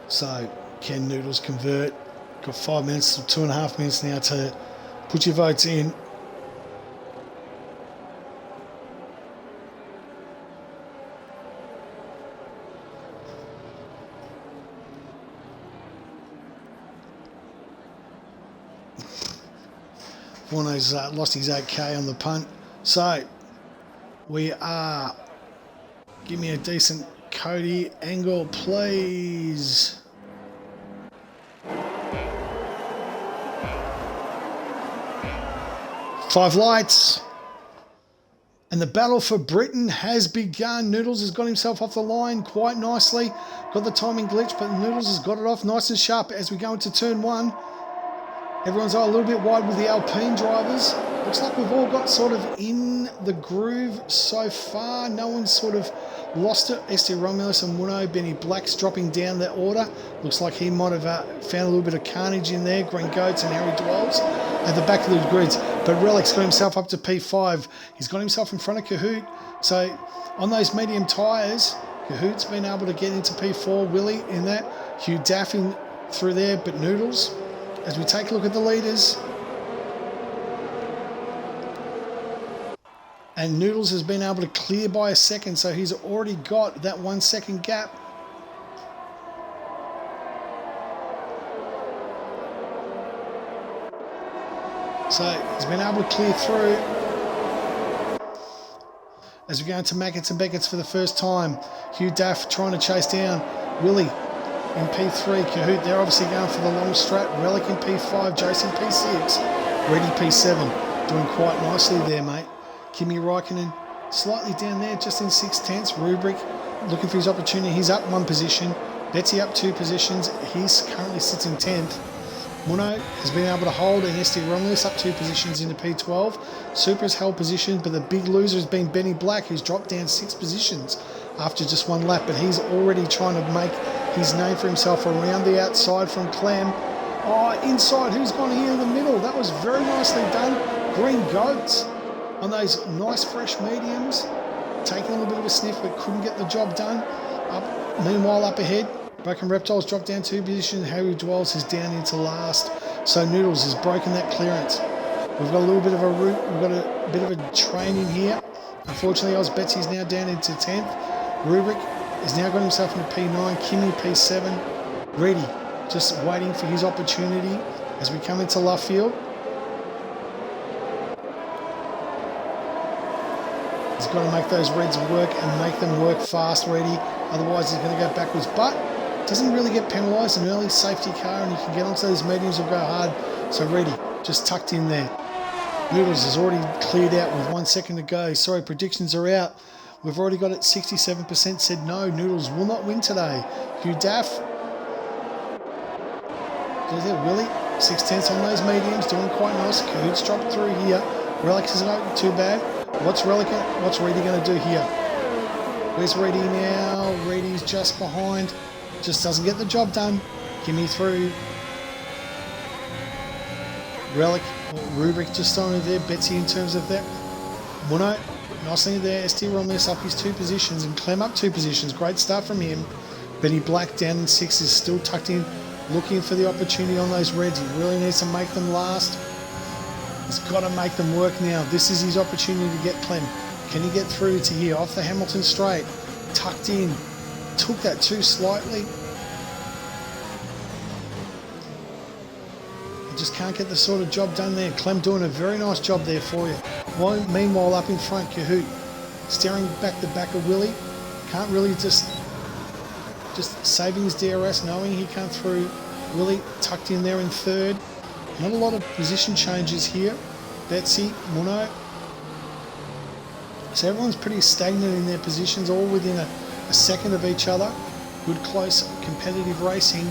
so can Noodles convert? Got 5 minutes, 2.5 minutes now to put your votes in. Warno's lost his 8K on the punt. So we are, give me a decent Cody angle, please. Five lights. And the battle for Britain has begun. Noodles has got himself off the line quite nicely. Got the timing glitch, but Noodles has got it off nice and sharp as we go into turn one. Everyone's a little bit wide with the Alpine drivers. Looks like we've all got sort of in the groove so far. No one's sort of lost it. Esti Romulus and Wuno, Benny Black's dropping down the order. Looks like he might have found a little bit of carnage in there. Green Goats and Harry Dwells at the back of the grids. But Relic's got himself up to P5. He's got himself in front of Kahoot. So on those medium tyres, Kahoot's been able to get into P4. Willie in that. Hugh Daffing through there, but Noodles. As we take a look at the leaders, and Noodles has been able to clear by a second, so he's already got that 1 second gap. So he's been able to clear through. As we go into Maggots and Beckett's for the first time, Hugh Daff trying to chase down Willie in P3, Kahoot, they're obviously going for the long strat. Relic in P5, Jason P6, Ready P7, doing quite nicely there, mate. Kimi Räikkönen slightly down there, just in 6/10. Rubric looking for his opportunity. He's up 1 position. Betsy up 2 positions. He's currently sits in 10th. Muno has been able to hold, and SD Romulus up 2 positions into P12. Supra's held position, but the big loser has been Benny Black, who's dropped down 6 positions after just 1 lap, but he's already trying to make his name for himself around the outside from Clem. Oh, inside, who's gone here in the middle? That was very nicely done. Green Goats on those nice fresh mediums, taking a little bit of a sniff, but couldn't get the job done. Meanwhile, up ahead, Broken Reptiles dropped down 2 positions. Harry Dwells is down into last. So Noodles has broken that clearance. We've got a little bit of a route. We've got a bit of a train in here. Unfortunately, Oz Betsy's now down into 10th. Rubric has now got himself into P9. Kimmy P7. Ready, just waiting for his opportunity as we come into Luffield. He's got to make those reds work and make them work fast, Ready. Otherwise, he's going to go backwards. But doesn't really get penalised. An early safety car, and he can get onto those mediums or go hard. So Ready, just tucked in there. Noodles has already cleared out with 1 second to go. Sorry, predictions are out. We've already got it 67% said no. Noodles will not win today. Hugh Daff. There's there, Willie. 6/10 on those mediums, doing quite nice. Cahoot's dropped through here. Relic isn't open too bad. What's Ready going to do here? Where's Ready now? Ready's just behind. Just doesn't get the job done. Gimme through. Relic, Rubric just on there. Betsy in terms of that. Muno, nicely there. ST Romulus up his 2 positions and Clem up 2 positions. Great start from him. Benny Black down in 6 is still tucked in, looking for the opportunity on those reds. He really needs to make them last. He's got to make them work now. This is his opportunity to get Clem. Can he get through to here? Off the Hamilton straight. Tucked in. Took that too slightly. He just can't get the sort of job done there. Clem doing a very nice job there for you. Meanwhile, up in front, Kahoot. Staring back the back of Willie. Can't really just saving his DRS, knowing he can't through. Willie tucked in there in 3rd. Not a lot of position changes here. Betsy, Muno. So everyone's pretty stagnant in their positions, all within a second of each other. Good, close, competitive racing.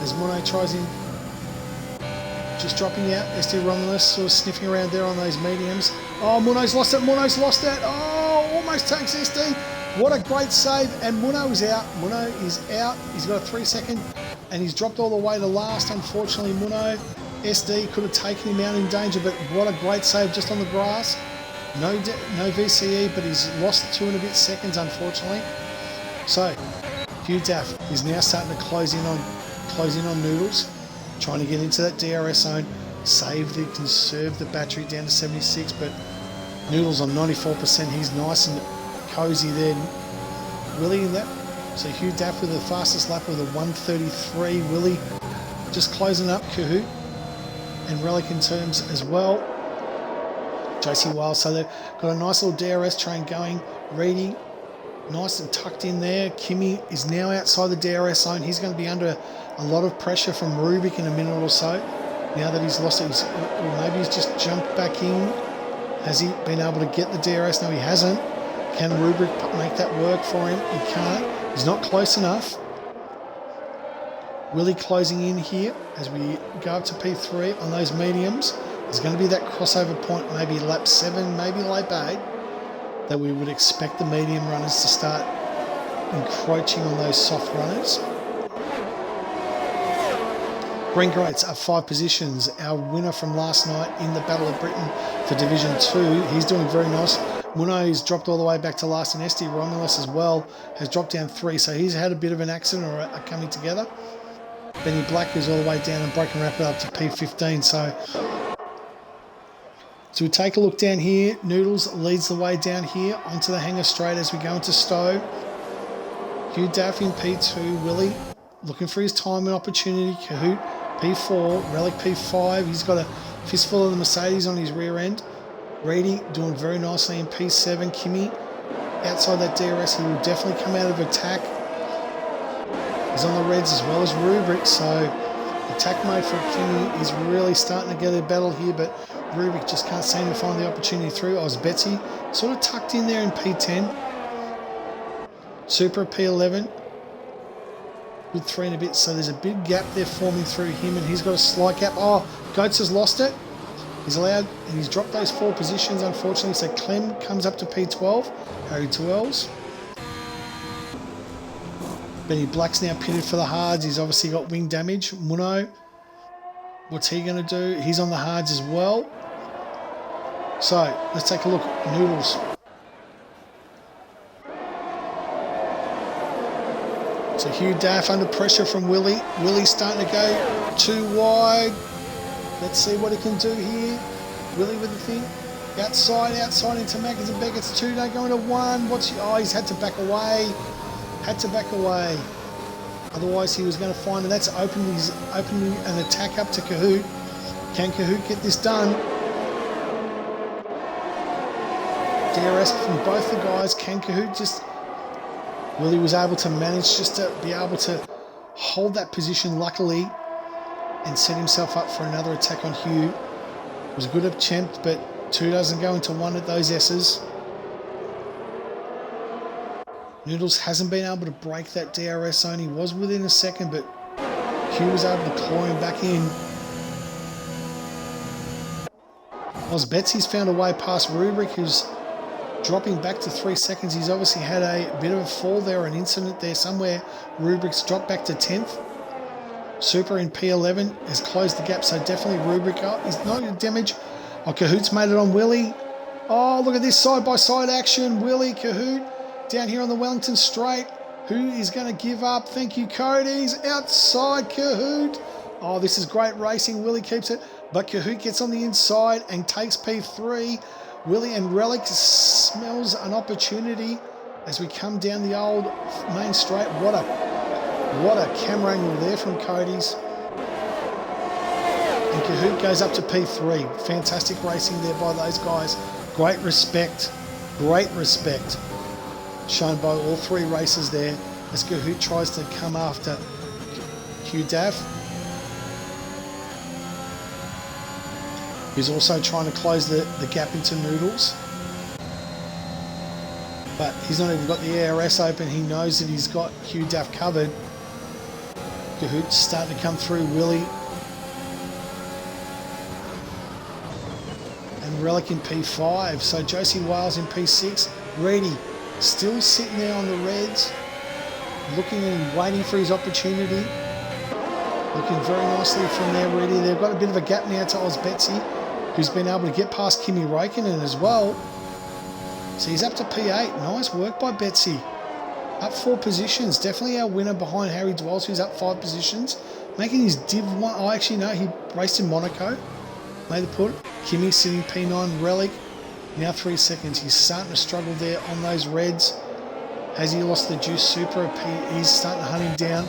As Muno tries in, just dropping out. SD Romulus sort of sniffing around there on those mediums. Oh, Muno's lost it. Oh, almost takes SD. What a great save. And Muno is out. Muno is out. He's got a 3-second. And he's dropped all the way to last, unfortunately. Muno, SD could have taken him out in danger, but what a great save just on the grass. No VCE, but he's lost 2 and a bit seconds, unfortunately. So, Hugh Daff is now starting to close in on Noodles, trying to get into that DRS zone, conserve the battery down to 76, but Noodles on 94%. He's nice and cozy there. Willie in that. So Hugh Daff with the fastest lap with a 1:33. Willie just closing up. Kahoot and Relic in terms as well. JC Wild. So they've got a nice little DRS train going. Reedy, nice and tucked in there. Kimmy is now outside the DRS zone. He's going to be under a lot of pressure from Rubik in a minute or so. Now that he's lost it, or maybe he's just jumped back in. Has he been able to get the DRS? No, he hasn't. Can Rubik make that work for him? He can't. He's not close enough. Willie closing in here as we go up to P3 on those mediums. There's going to be that crossover point, maybe lap 7, maybe lap 8, that we would expect the medium runners to start encroaching on those soft runners. Green Greats up 5 positions. Our winner from last night in the Battle of Britain for Division 2. He's doing very nice. Muno's dropped all the way back to last, and SD Romulus as well has dropped down 3. So he's had a bit of an accident or a coming together. Benny Black is all the way down and Broken Rapid up to P15. So we take a look down here. Noodles leads the way down here onto the hanger straight as we go into Stowe. Hugh Daff in P2. Willie looking for his time and opportunity. Kahoot P4. Relic P5. He's got a fistful of the Mercedes on his rear end. Reedy doing very nicely in P7. Kimmy outside that DRS. He will definitely come out of attack. He's on the reds as well as Rubric. So attack mode for Kimmy is really starting to get a battle here, but Rubric just can't seem to find the opportunity through. Betsy sort of tucked in there in P10. Super P11 with 3 and a bit. So there's a big gap there forming through him, and he's got a slight gap. Oh, Goats has lost it. He's allowed, and he's dropped those 4 positions, unfortunately. So Clem comes up to P12. Harry Twelves. Benny Black's now pitted for the hards. He's obviously got wing damage. Muno, what's he going to do? He's on the hards as well. So let's take a look. Noodles. So Hugh Daff under pressure from Willie. Willie's starting to go too wide. Let's see what he can do here. Willie with the thing. Outside into Mackers and Beck. It's 2, don't go into 1. He's had to back away. Otherwise he was going to find, and that's opening an attack up to Cahoot. Can Cahoot get this done? DRS from both the guys. Can Cahoot just... Willie was able to manage just to be able to hold that position luckily and set himself up for another attack on Hugh. It was a good attempt, but 2 doesn't go into 1 at those S's. Noodles hasn't been able to break that DRS zone. He was within a second, but Hugh was able to claw him back in. Oz Betsy's found a way past Rubric, who's dropping back to 3 seconds. He's obviously had a bit of a fall there, an incident there somewhere. Rubric's dropped back to 10th. Super in P11 has closed the gap, so definitely Rubric up. He's not going to damage. Oh, Cahoot's made it on Willie. Oh, look at this side-by-side action. Willie, Cahoot, down here on the Wellington Straight. Who is going to give up? Thank you, Cody's outside Cahoot. Oh, this is great racing. Willie keeps it, but Cahoot gets on the inside and takes P3. Willie and Relic smells an opportunity as we come down the old main straight. What a camera angle there from Cody's. And Cahoot goes up to P3. Fantastic racing there by those guys. Great respect shown by all 3 races there as Cahoot tries to come after Hugh Daff. He's also trying to close the gap into Noodles. But he's not even got the ARS open. He knows that he's got Hugh Daff covered. Cahoot's starting to come through. Willie. And Relic in P5. So Josie Wales in P6. Reedy still sitting there on the reds. Looking and waiting for his opportunity. Looking very nicely from there, Reedy. They've got a bit of a gap now to Oz Betsy, who's been able to get past Kimi Räikkönen as well. So he's up to P8. Nice work by Betsy. Up 4 positions. Definitely our winner behind Harry Dwells, who's up 5 positions. Making his Div 1. Oh, actually, no, he raced in Monaco. Made the put. Kimi sitting P9. Relic. Now 3 seconds. He's starting to struggle there on those reds. Has he lost the juice? Super. He's starting to hunt him down.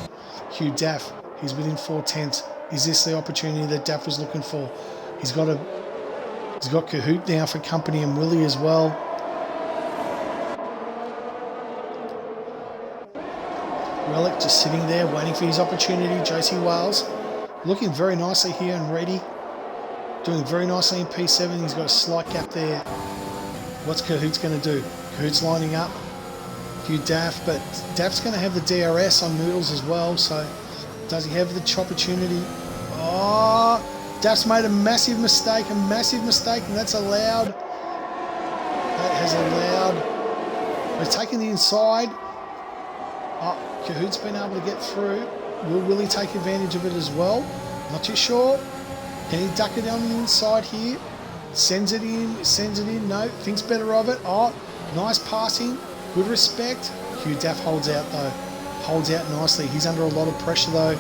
Hugh Daff. He's within 4/10. Is this the opportunity that Daff was looking for? He's got Cahoot now for company, and Willie as well. Relic just sitting there waiting for his opportunity. Josie Wales looking very nicely here and ready. Doing very nicely in P7. He's got a slight gap there. What's Cahoot's going to do? Cahoot's lining up. Hugh Daff, but Daff's going to have the DRS on Noodles as well, so does he have the opportunity? Oh, Daff's made a massive mistake, and that's allowed. That has allowed. We're taking the inside. Oh, Cahoot's been able to get through. Will Willie take advantage of it as well? Not too sure. Can he duck it on the inside here? Sends it in. No, thinks better of it. Oh, nice passing. Good respect. Hugh Daff holds out though. Holds out nicely. He's under a lot of pressure though.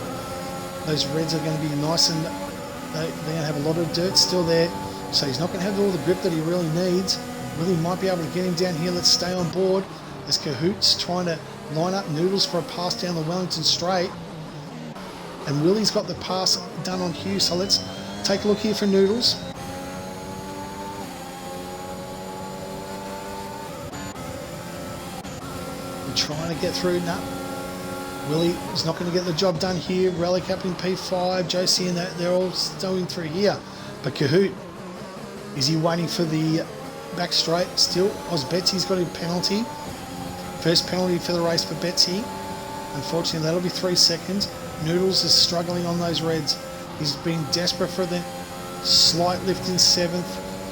Those reds are going to be nice, and they're going to have a lot of dirt still there. So he's not going to have all the grip that he really needs. Willie might be able to get him down here. Let's stay on board as Cahoot's trying to line up Noodles for a pass down the Wellington Straight. And Willie's got the pass done on Hugh. So let's take a look here for Noodles. We're trying to get through. No. Willie is not going to get the job done here. Relic up in P5. Josie and that, they're all going through here. But Cahoot, is he waiting for the back straight still? Oz Betsy's got a penalty. First penalty for the race for Betsy. Unfortunately, that'll be 3 seconds. Noodles is struggling on those reds. He's been desperate for the slight lift in 7th.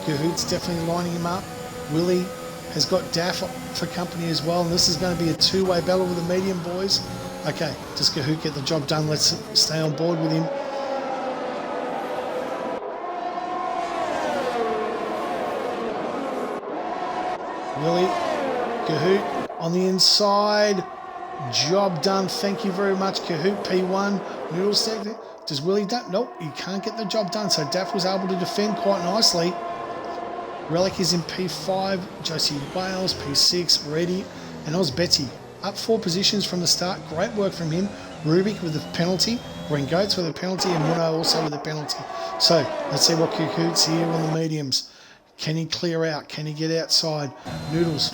Cahoot's definitely lining him up. Willie has got Daff for company as well, and this is going to be a two-way battle with the medium boys. Okay, does Cahoot get the job done? Let's stay on board with him. Willie, Cahoot on the inside. Job done. Thank you very much, Cahoot. P1. Noodles second. Does Willie Daff? Nope, he can't get the job done. So Daff was able to defend quite nicely. Relic is in P5. Josie Wales, P6. Ready. And that was Betsy. Up 4 positions from the start. Great work from him. Rubik with a penalty. Green Goats with a penalty. And Muno also with a penalty. So let's see what Cahoot's here on the mediums. Can he clear out? Can he get outside? Noodles.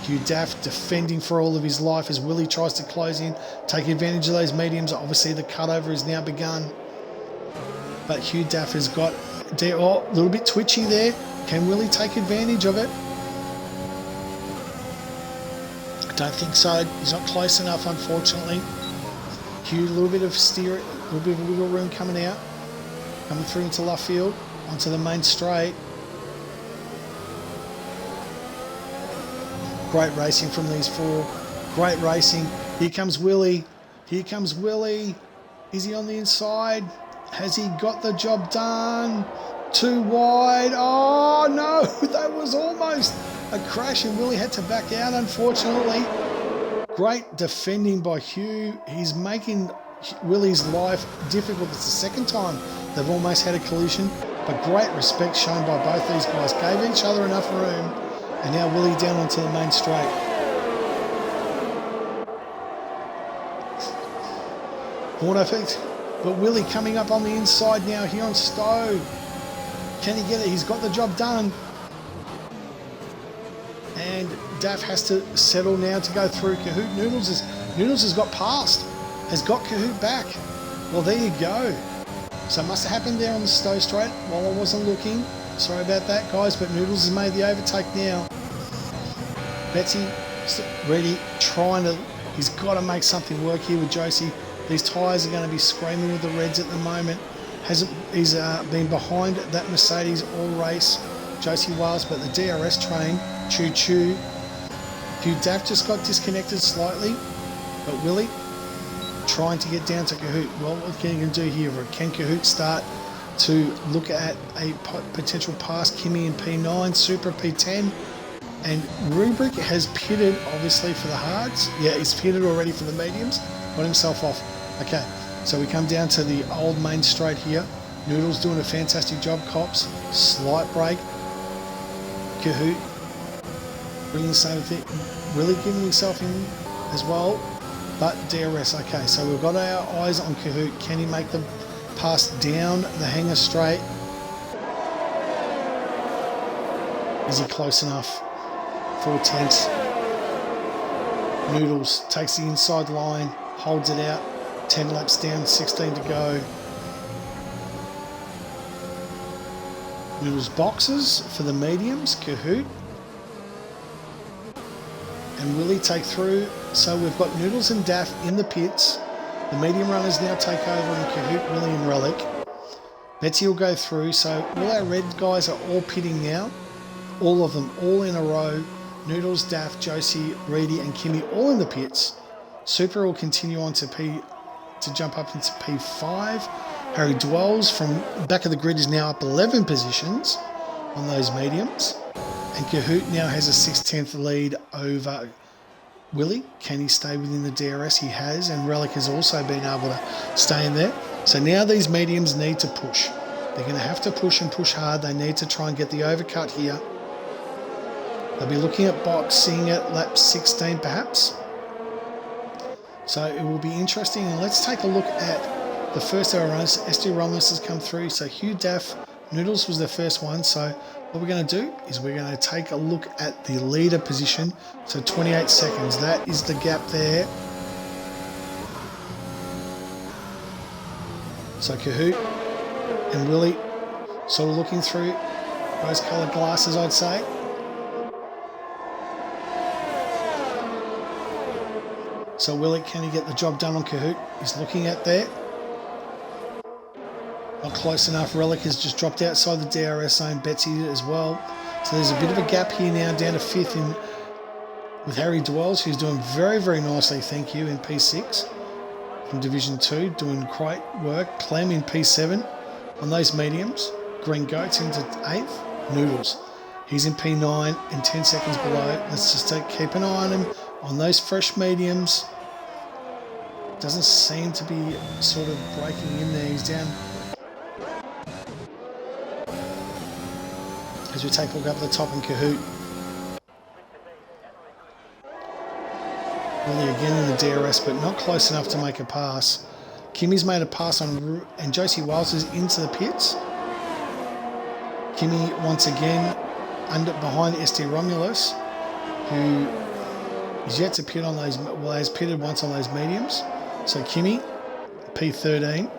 Hugh Daff defending for all of his life as Willie tries to close in, take advantage of those mediums. Obviously the cutover has now begun. But Hugh Daff has got a little bit twitchy there. Can Willie take advantage of it? I don't think so. He's not close enough, unfortunately. Hugh, a little bit of steer, a little bit of wiggle room coming out. Coming through into left field, onto the main straight. Great racing from these 4. Great racing. Here comes Willie. Here comes Willie. Is he on the inside? Has he got the job done? Too wide. Oh, no. That was almost a crash and Willie had to back out, unfortunately. Great defending by Hugh. He's making Willie's life difficult. It's the second time they've almost had a collision. But great respect shown by both these guys. Gave each other enough room. And now Willie down onto the main straight. Auto effect. But Willie coming up on the inside now here on Stowe. Can he get it? He's got the job done. And Daff has to settle now to go through. Cahoot Noodles has got past. Has got Cahoot back. Well, there you go. So it must have happened there on the Stowe straight while I wasn't looking. Sorry about that, guys, but Noodles has made the overtake now. Betsy, ready, he's got to make something work here with Josie. These tyres are going to be screaming with the reds at the moment. He's been behind that Mercedes all race, Josie Wales, but the DRS train, choo-choo. Hugh Daff just got disconnected slightly, but Willie trying to get down to Cahoot. Well, what can you do here? Can Cahoot start to look at a potential pass? Kimmy in P9, Super P10, and Rubric has pitted obviously for the hards. Yeah, he's pitted already for the mediums, got himself off. Okay, so we come down to the old main straight here. Noodles doing a fantastic job, cops. Slight break. Cahoot bringing the same thing, really giving himself in as well, but DRS. Okay, so we've got our eyes on Cahoot. Can he make the pass down the hanger straight? Is he close enough? 4/10. Noodles takes the inside line, holds it out. 10 laps down, 16 to go. Noodles boxes for the mediums, Cahoot. And Willie take through. So we've got Noodles and Daff in the pits. The medium runners now take over in Cahoot, Willie and Relic. Betsy will go through. So all our red guys are all pitting now. All of them, all in a row. Noodles, Daff, Josie, Reedy and Kimmy all in the pits. Super will continue on to jump up into P5. Harry Dwells from back of the grid is now up 11 positions on those mediums. And Cahoot now has a 6/10 lead over Willie. Can he stay within the DRS? He has, and Relic has also been able to stay in there. So now these mediums need to push. They're going to have to push and push hard. They need to try and get the overcut here. They'll be looking at boxing at lap 16 perhaps. So it will be interesting. And let's take a look at the first hour runs. SD Romulus has come through. So Hugh Daff, Noodles was the first one. So what we're going to do is we're going to take a look at the leader position. So 28 seconds. That is the gap there. So Cahoot and Willie sort of looking through rose-coloured glasses, I'd say. So Willie, can he get the job done on Kahoot? He's looking at there. Not close enough. Relic has just dropped outside the DRS zone. Betsy as well. So there's a bit of a gap here now, down to 5th in with Harry Dwells, who's doing very, very nicely, thank you, in P6 from Division 2, doing great work. Clem in P7 on those mediums. Green Goats into 8th. Noodles, he's in P9 and 10 seconds below. Let's just keep an eye on him on those fresh mediums. Doesn't seem to be sort of breaking in there. He's down. As we take a look up the top in Kahoot. Really again in the DRS, but not close enough to make a pass. Kimmy's made a pass on, and Josie Wiles is into the pits. Kimmy once again behind ST Romulus, who is yet to pit on those, well, has pitted once on those mediums. So Kimmy, P13.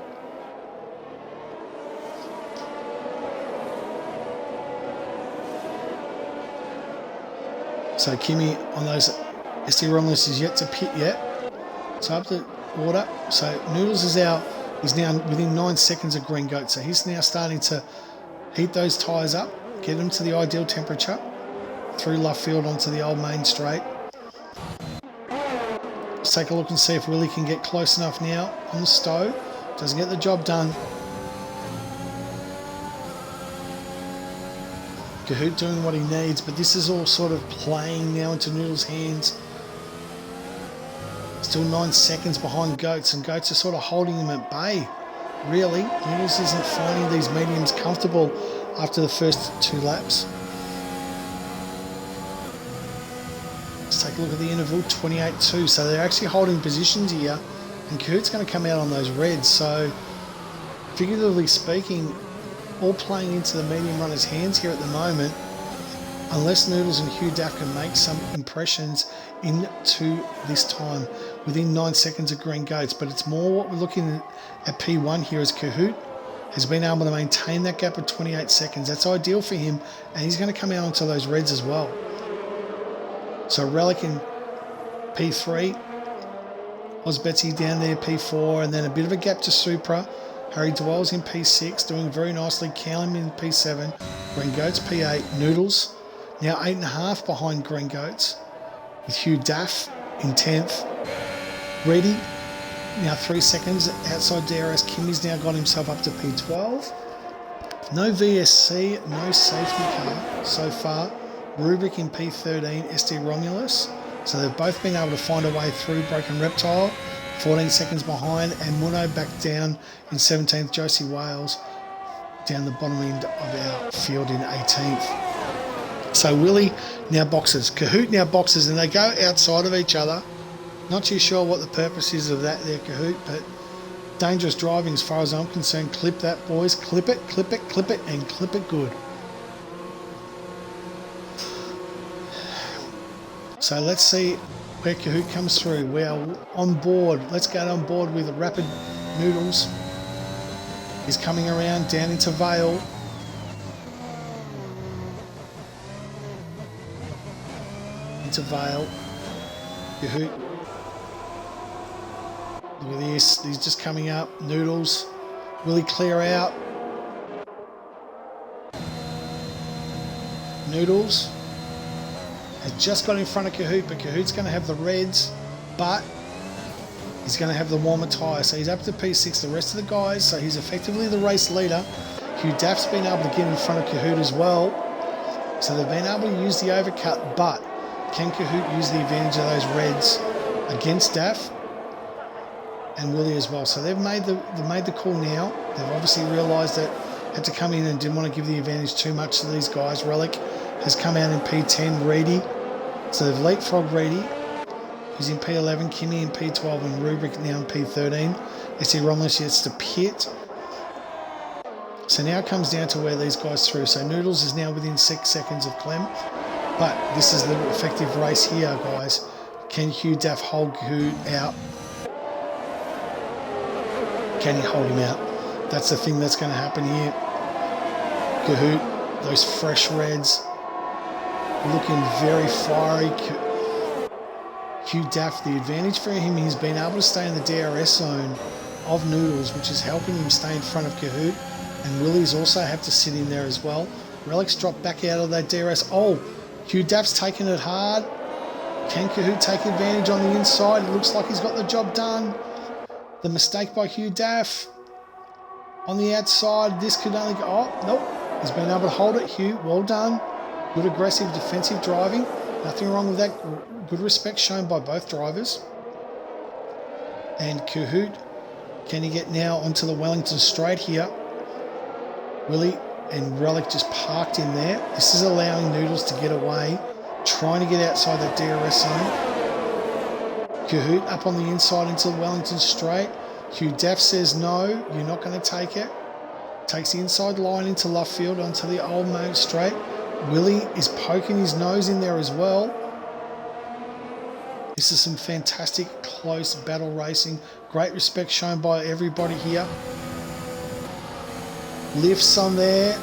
So Kimmy on those ST Romulus is yet to pit yet. So up the order. So Noodles is out. He's now within 9 seconds of Green Goat. So he's now starting to heat those tyres up, get them to the ideal temperature through Luffield onto the old main straight. Let's take a look and see if Willie can get close enough now on the Stowe. Doesn't get the job done. Kahoot doing what he needs, but this is all sort of playing now into Noodles' hands. Still 9 seconds behind Goats, and Goats are sort of holding him at bay. Really, Noodles isn't finding these mediums comfortable after the first 2 laps. Let's take a look at the interval, 28.2. So they're actually holding positions here, and Kahoot's going to come out on those reds. So, figuratively speaking, all playing into the medium runner's hands here at the moment, unless Noodles and Hugh Daff can make some impressions into this time within 9 seconds of Green Goats. But it's more what we're looking at P1 here, as Kahoot has been able to maintain that gap of 28 seconds. That's ideal for him, and he's going to come out onto those reds as well. So Relic in P3, Oz Betsy down there P4, and then a bit of a gap to Supra. Harry Dwells in P6, doing very nicely. Callum in P7. Green Goats P8. Noodles now 8.5 behind Green Goats, with Hugh Daff in 10th. Reedy now 3 seconds outside DRS. Kimmy's now got himself up to P12. No VSC, no safety car so far. Rubric in P13, ST Romulus. So they've both been able to find a way through. Broken Reptile, 14 seconds behind, and Muno back down in 17th. Josie Wales down the bottom end of our field in 18th. So Willie now boxes, Kahoot now boxes, and they go outside of each other. Not too sure what the purpose is of that there, Kahoot, but dangerous driving as far as I'm concerned. Clip that, boys. Clip it, clip it, clip it, and clip it good. So let's see where Kahoot comes through. We are on board. Let's get on board with Rapid Noodles. He's coming around down into Vale. Into Vale. Kahoot. Look at this. He's just coming up. Noodles. Will he clear out? Noodles has just got in front of Kahoot, but Kahoot's going to have the reds, but he's going to have the warmer tyre. So he's up to P6, the rest of the guys, so he's effectively the race leader. Hugh Daff's been able to get in front of Kahoot as well. So they've been able to use the overcut, but can Kahoot use the advantage of those reds against Daff and Willie as well? So they've made the call now. They've obviously realised that had to come in and didn't want to give the advantage too much to these guys. Relic has come out in P10, Reedy. So they've leapfrogged Reedy, who's in P11, Kimmy in P12, and Rubric now in P13. SC Romulus gets to pit. So now it comes down to where these guys through. So Noodles is now within 6 seconds of Clem. But this is the effective race here, guys. Can Hugh Daff hold Kahoot out? Can he hold him out? That's the thing that's going to happen here. Kahoot, those fresh reds, looking very fiery. Hugh Daff, the advantage for him, he's been able to stay in the DRS zone of Noodles, which is helping him stay in front of Kahoot. And Willie's also have to sit in there as well. Relic's dropped back out of that DRS. Oh, Hugh Daff's taking it hard. Can Kahoot take advantage on the inside? It looks like he's got the job done. The mistake by Hugh Daff. On the outside, this could only go... Oh, nope. He's been able to hold it, Hugh. Well done. Good aggressive defensive driving. Nothing wrong with that. Good respect shown by both drivers. And Kahoot, can he get now onto the Wellington straight here? Willie and Relic just parked in there. This is allowing Noodles to get away, trying to get outside that DRS zone. Kahoot up on the inside into the Wellington straight. Hugh Daff says no, you're not going to take it. Takes the inside line into left field onto the old main straight. Willie is poking his nose in there as well. This is some fantastic close battle racing. Great respect shown by everybody here. Lifts on there.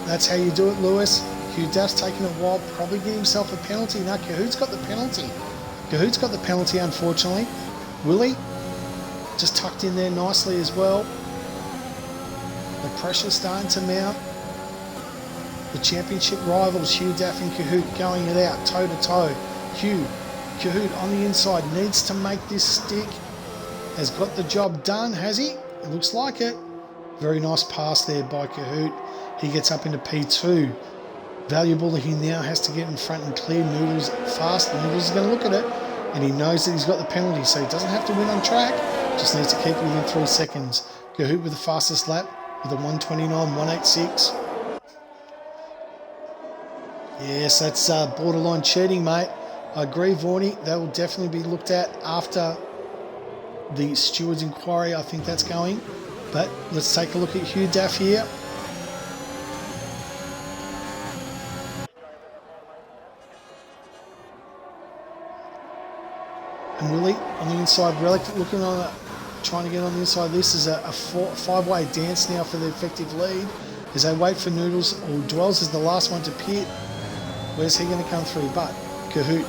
That's how you do it, Lewis. Hugh Daff's taking a while. Probably get himself a penalty. No, Kahoot's got the penalty. Kahoot's got the penalty, unfortunately. Willie just tucked in there nicely as well. The pressure's starting to mount. The championship rivals, Hugh Daff and Kahoot, going it out toe to toe. Kahoot on the inside needs to make this stick. Has got the job done, has he? It looks like it. Very nice pass there by Kahoot. He gets up into P2. Valuable that he now has to get in front and clear Noodles fast. Noodles is going to look at it, and he knows that he's got the penalty, so he doesn't have to win on track. Just needs to keep it within 3 seconds. Kahoot with the fastest lap with a 1:29.186. Yes, that's borderline cheating, mate. I agree, Vorney. That will definitely be looked at after the steward's inquiry. I think that's going. But let's take a look at Hugh Daff here. And Willie on the inside, Relic looking on it, trying to get on the inside. This is a five-way dance now for the effective lead as they wait for Noodles, or Dwells is the last one to pit. Where's he going to come through? But Kahoot.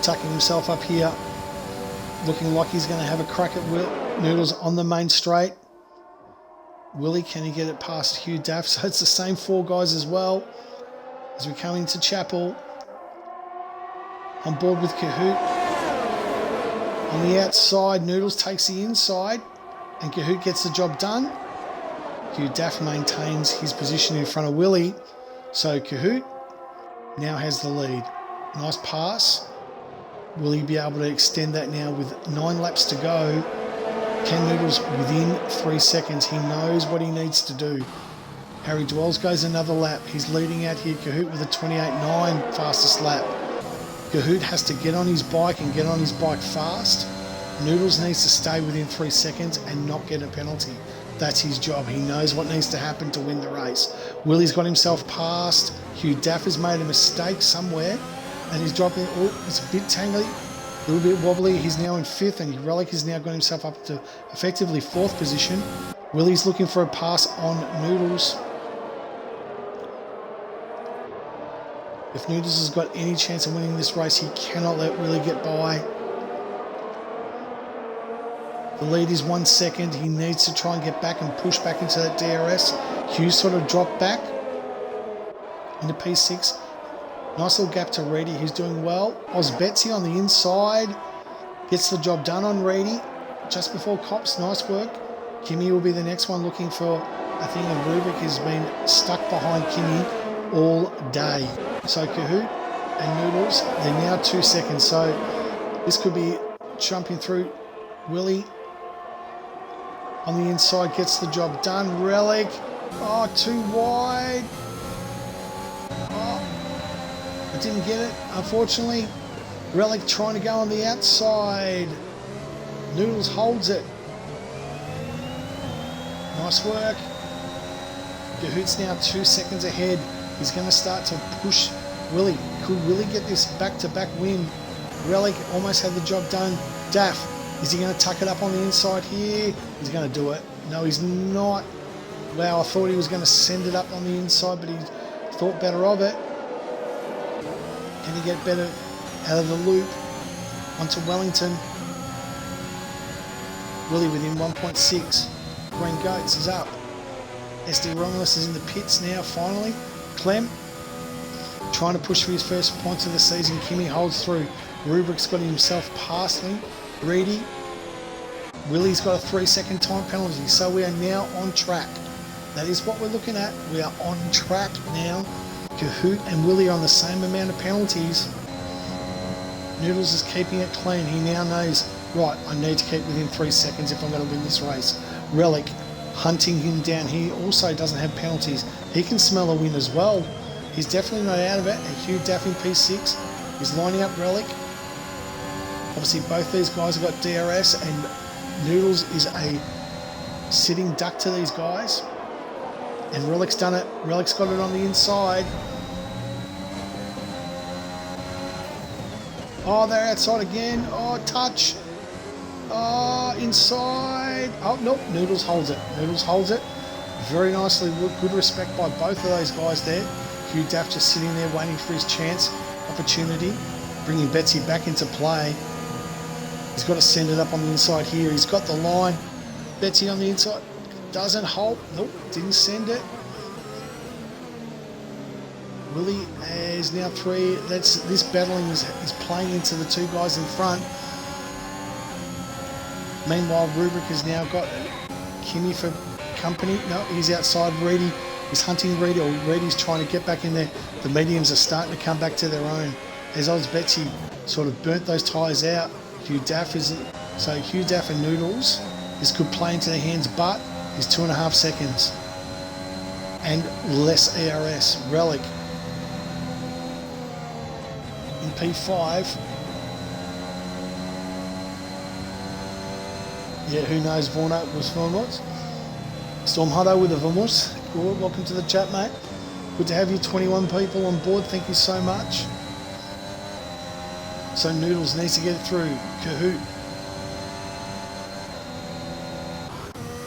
Tucking himself up here, looking like he's going to have a crack at Noodles on the main straight. Willie, can he get it past Hugh Daff? So it's the same 4 guys as well as we come into Chapel. On board with Kahoot. On the outside, Noodles takes the inside and Kahoot gets the job done. Hugh Daff maintains his position in front of Willie. So Kahoot now has the lead. Nice pass. Will he be able to extend that now with 9 laps to go? Can Noodles within 3 seconds? He knows what he needs to do. Harry Dwells goes another lap. He's leading out here. Kahoot with a 28.9 fastest lap. Kahoot has to get on his bike and get on his bike fast. Noodles needs to stay within 3 seconds and not get a penalty. That's his job. He knows what needs to happen to win the race. Willie's got himself past. Hugh Daff has made a mistake somewhere and he's dropping. Oh, it's a bit tangly, a little bit wobbly. He's now in 5th and Relic has now got himself up to effectively 4th position. Willie's looking for a pass on Noodles. If Noodles has got any chance of winning this race, he cannot let Willie get by. The lead is 1 second. He needs to try and get back and push back into that DRS. Hughes sort of dropped back into P6. Nice little gap to Reedy, who's doing well. Betsy on the inside gets the job done on Reedy just before Cops. Nice work. Kimmy will be the next one looking for a thing, and Rubik has been stuck behind Kimmy all day. So Kahoot and Noodles, they're now 2 seconds. So this could be jumping through. Willie on the inside gets the job done. Relic, oh, too wide. Oh, I didn't get it, unfortunately. Relic trying to go on the outside. Noodles holds it. Nice work. Kahoot's now 2 seconds ahead. He's going to start to push Willie. Could Willie get this back-to-back win? Relic almost had the job done. Daff, is he going to tuck it up on the inside here? He's going to do it. No, he's not. Wow, I thought he was going to send it up on the inside, but he thought better of it. Can he get better out of the loop? Onto Wellington. Willie within 1.6. Green Goats is up. SD Romulus is in the pits now, finally. Clem trying to push for his first points of the season. Kimmy holds through. Rubrick's got himself past me. Reedy. Willie's got a 3-second time penalty, so we are now on track. That is what we're looking at. We are on track now. Kahoot and Willie are on the same amount of penalties. Noodles is keeping it clean. He now knows, right, I need to keep within 3 seconds if I'm going to win this race. Relic hunting him down. He also doesn't have penalties. He can smell a win as well. He's definitely not out of it. And Hugh Daff in P6 is lining up Relic. Obviously both these guys have got DRS, and Noodles is a sitting duck to these guys. And Relic's done it. Relic's got it on the inside. Oh, they're outside again. Oh, touch. Oh, inside. Oh, nope. Noodles holds it. Noodles holds it. Very nicely. Good respect by both of those guys there. Hugh Daff just sitting there waiting for his chance, opportunity. Bringing Betsy back into play. He's got to send it up on the inside here. He's got the line. Betsy on the inside. Doesn't hold. Nope. Didn't send it. Willie is now 3. This battling is playing into the 2 guys in front. Meanwhile, Rubrick has now got Kimmy for company. No, he's outside. Reedy is hunting Reedy, or Reedy's trying to get back in there. The mediums are starting to come back to their own. As Oz Betsy sort of burnt those tyres out. Hugh Daff and Noodles. This could play into their hands, but he's 2.5 seconds. And less ERS. Relic in P5. Yeah, who knows? Vorno was Vormos. Storm Hutto with the Vormos. Good, welcome to the chat, mate. Good to have you. 21 people on board. Thank you so much. So Noodles needs to get it through. Kahoot.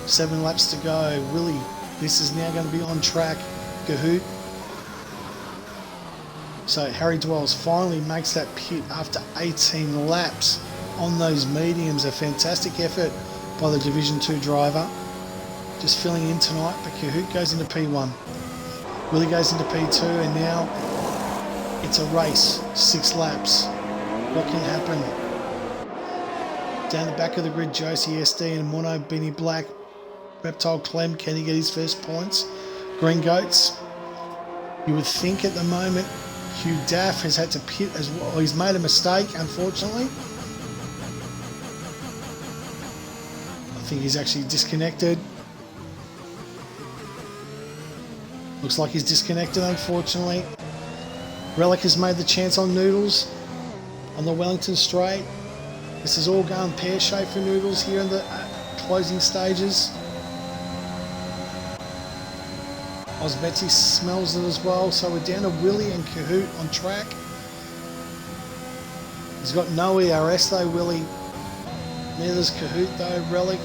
7 laps to go. Willie, this is now going to be on track. Kahoot. So Harry Dwells finally makes that pit after 18 laps on those mediums. A fantastic effort by the Division 2 driver. Just filling in tonight, but Kahoot goes into P1. Willie goes into P2, and now it's a race. 6 laps. What can happen? Down the back of the grid, Josie SD and Mono Beanie Black. Reptile Clem, can he get his first points? Green Goats. You would think at the moment Hugh Daff has had to pit as well. He's made a mistake, unfortunately. I think he's actually disconnected. Looks like he's disconnected, unfortunately. Relic has made the chance on Noodles on the Wellington straight. This is all going pear-shaped for Noodles here in the closing stages. Oz Betsy smells it as well, so we're down to Willie and Kahoot on track. He's got no ERS though, Willie. Neither's Kahoot though, Relic.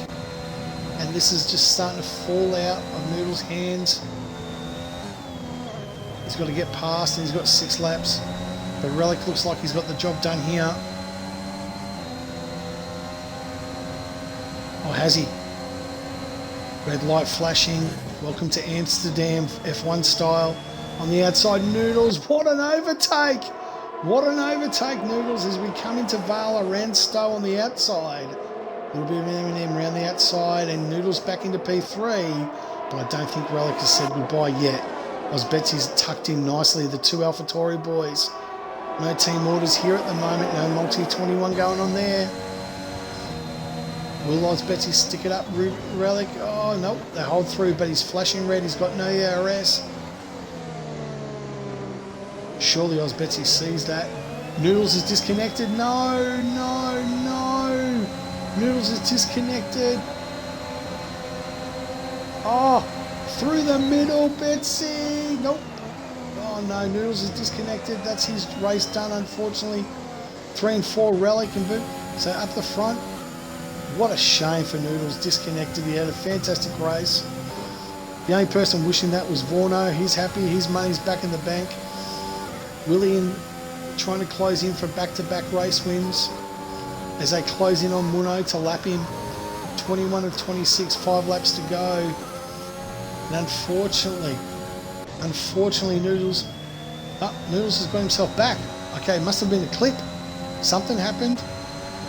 And this is just starting to fall out of Noodles' hands. He's got to get past, and he's got 6 laps. But Relic looks like he's got the job done here. Or has he? Red light flashing. Welcome to Amsterdam, F1 style. On the outside, Noodles. What an overtake! What an overtake, Noodles, as we come into Vale around Stowe on the outside. A little bit of M&M around the outside, and Noodles back into P3. But I don't think Relic has said goodbye yet. Oz Betsy's tucked in nicely, the 2 AlphaTauri boys. No team orders here at the moment, no multi-21 going on there. Will Oz Betsy stick it up? Relic, oh no, they hold through, but he's flashing red, he's got no ERS. Surely Oz Betsy sees that. Noodles is disconnected, no. Noodles is disconnected. Oh, through the middle, Betsy, nope. Oh no, Noodles is disconnected. That's his race done, unfortunately. 3 and 4, Relic and Boot. So up the front, What a shame for Noodles, disconnected. He had a fantastic race. The only person wishing that was Vorno. He's happy, his money's back in the bank. Willie trying to close in for back-to-back race wins as they close in on Muno to lap him. 21 of 26, 5 laps to go. And unfortunately Noodles has got himself back. Okay, must have been a clip. Something happened,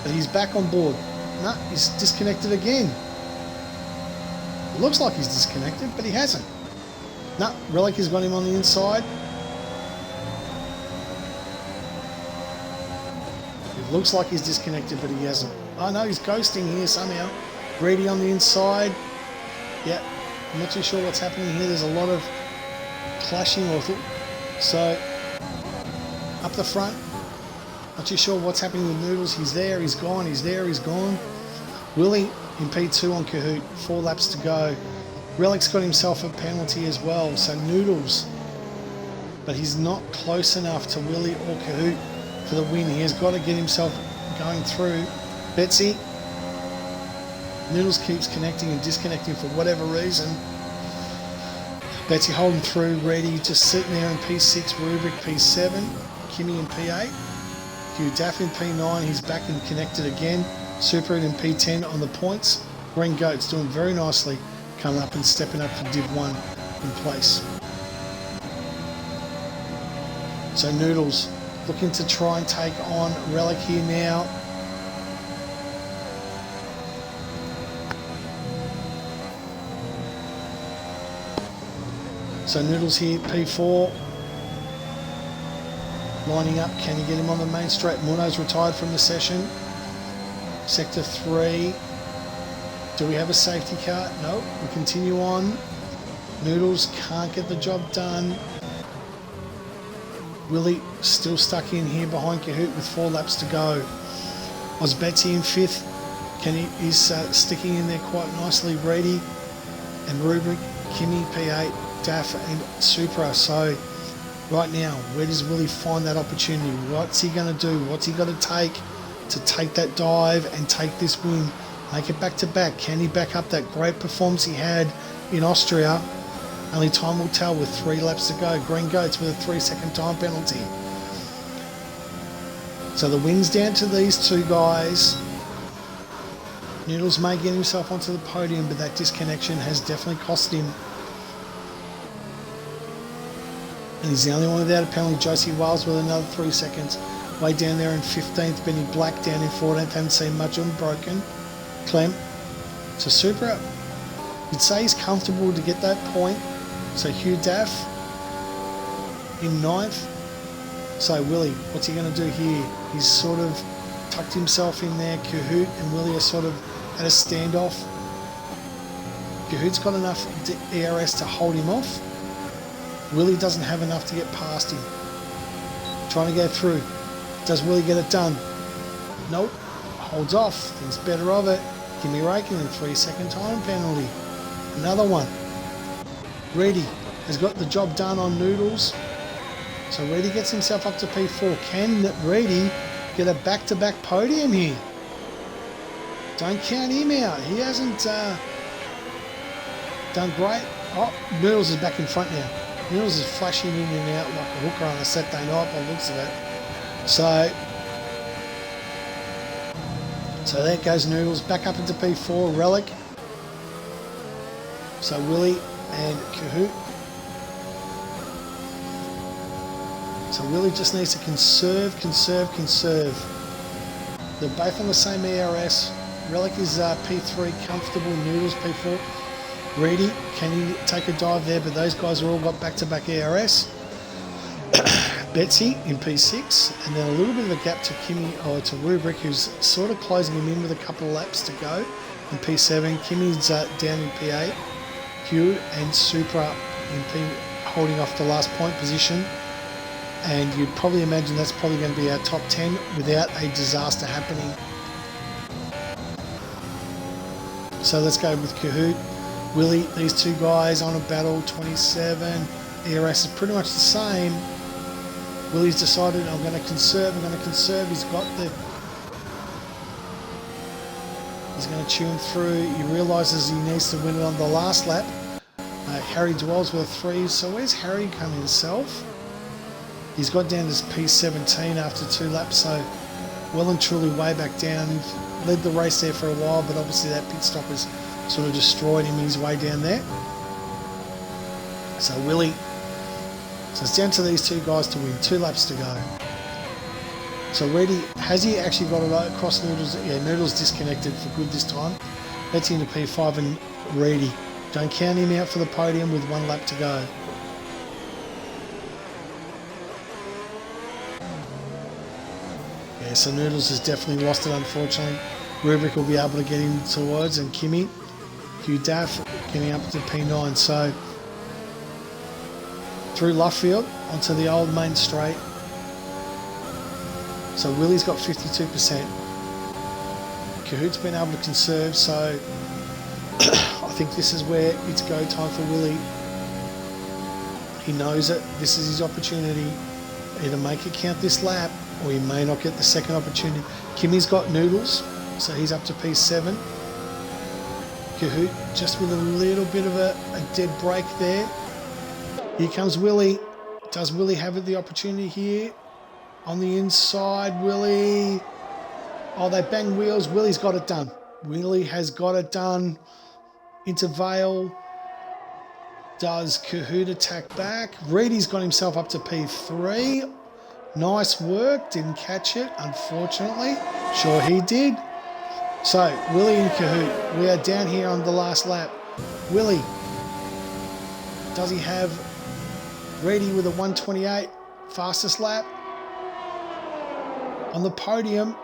but he's back on board. No, he's disconnected again. It looks like he's disconnected, but he hasn't. No, Relic has got him on the inside. It looks like he's disconnected, but he hasn't. Oh no, he's ghosting here somehow. Greedy on the inside. Yeah, I'm not too sure what's happening here. There's a lot of clashing so up the front. Not too sure what's happening with Noodles. He's there, he's gone, he's there, he's gone. Willie in P2 on Kahoot, 4 laps to go. Relic's got himself a penalty as well, so Noodles, but he's not close enough to Willie or Kahoot for the win. He has got to get himself going through. Betsy, Noodles keeps connecting and disconnecting for whatever reason. Betsy holding through, ready, just sitting there in P6, Rubik P7, Kimmy in P8, Hugh Daff in P9, he's back and connected again. Super in P10 on the points. Green Goat's doing very nicely, coming up and stepping up for Div 1 in place. So Noodles looking to try and take on Relic here now. So Noodles here, P4. Lining up, can he get him on the main straight? Muno's retired from the session. Sector 3. Do we have a safety car? No, we continue on. Noodles can't get the job done. Willie still stuck in here behind Kahoot with 4 laps to go. Was Betsy in 5th. He's sticking in there quite nicely. Reedy and Rubik, Kimmy P8, Daff and Supra. So right now, where does Willie find that opportunity? What's he going to do? What's he got to take that dive and take this win? Make it back to back. Can he back up that great performance he had in Austria? Only time will tell with 3 laps to go. Green Goats with a 3-second time penalty. So the win's down to these 2 guys. Noodles may get himself onto the podium, but that disconnection has definitely cost him. And he's the only one without a penalty. Josie Wales with another 3 seconds. Way down there in 15th. Benny Black down in 14th. Haven't seen much unbroken. Clem. So Supra, you'd say he's comfortable to get that point. So Hugh Daff in 9th. So Willie, what's he going to do here? He's sort of tucked himself in there. Kahoot and Willie are sort of at a standoff. Kahoot's got enough ERS to hold him off. Willie doesn't have enough to get past him. Trying to go through. Does Willie get it done? Nope. Holds off. Thinks better of it. Kimmy Raikkonen, 3-second time penalty. Another one. Reedy has got the job done on Noodles. So Reedy gets himself up to P4. Can Reedy get a back-to-back podium here? Don't count him out. He hasn't done great. Oh, Noodles is back in front now. Noodles is flashing in and out like a hooker on a Saturday night by the looks of it. So there goes Noodles back up into P4. Relic. So Willie and Kahoot. So Willie just needs to conserve. They're both on the same ERS. Relic is P3, comfortable. Noodles P4. Reedy, can he take a dive there? But those guys are all got back-to-back ERS. Betsy in P6, and then a little bit of a gap to Kimmy or to Rubrik, who's sort of closing him in with a couple of laps to go in P7. Kimmy's down in P8. Hugh and Supra in P, holding off the last point position. And you'd probably imagine that's probably going to be our top 10 without a disaster happening. So let's go with Kahoot. Willie, these 2 guys on a battle, 27. ERS is pretty much the same. Willie's decided, I'm going to conserve. He's got the He's going to chew him through. He realises he needs to win it on the last lap. Harry dwells with a 3. So where's Harry come himself? He's got down to P17 after 2 laps. So well and truly way back down. Led the race there for a while, but obviously that pit stop has sort of destroyed him his way down there. So Willie, so it's down to these 2 guys to win. 2 laps to go. So Reddy, has he actually got it across Noodles? Yeah, Noodles disconnected for good this time. That's into P5 and Reddy. Don't count him out for the podium with 1 lap to go. Yeah, so Noodles has definitely lost it, unfortunately. Rubric will be able to get him towards, and Kimmy, Hugh Daff getting up to P9. So through Luffield onto the old main straight. So Willie's got 52%. Cahoot's been able to conserve, so I think this is where it's go time for Willie. He knows that this is his opportunity. Either make it count this lap, or he may not get the second opportunity. Kimmy's got Noodles, so he's up to P7. Cahoot just with a little bit of a dead break there. Here comes Willie. Does Willie have the opportunity here? On the inside, Willie. Oh, they bang wheels. Willie's got it done. Willie has got it done. Into Vale. Does Cahoot attack back? Reedy's got himself up to P3. Nice work. Didn't catch it, unfortunately. Sure he did. So, Willie and Cahoot. We are down here on the last lap. Willie. Does he have Reedy with a 128? Fastest lap? On the podium,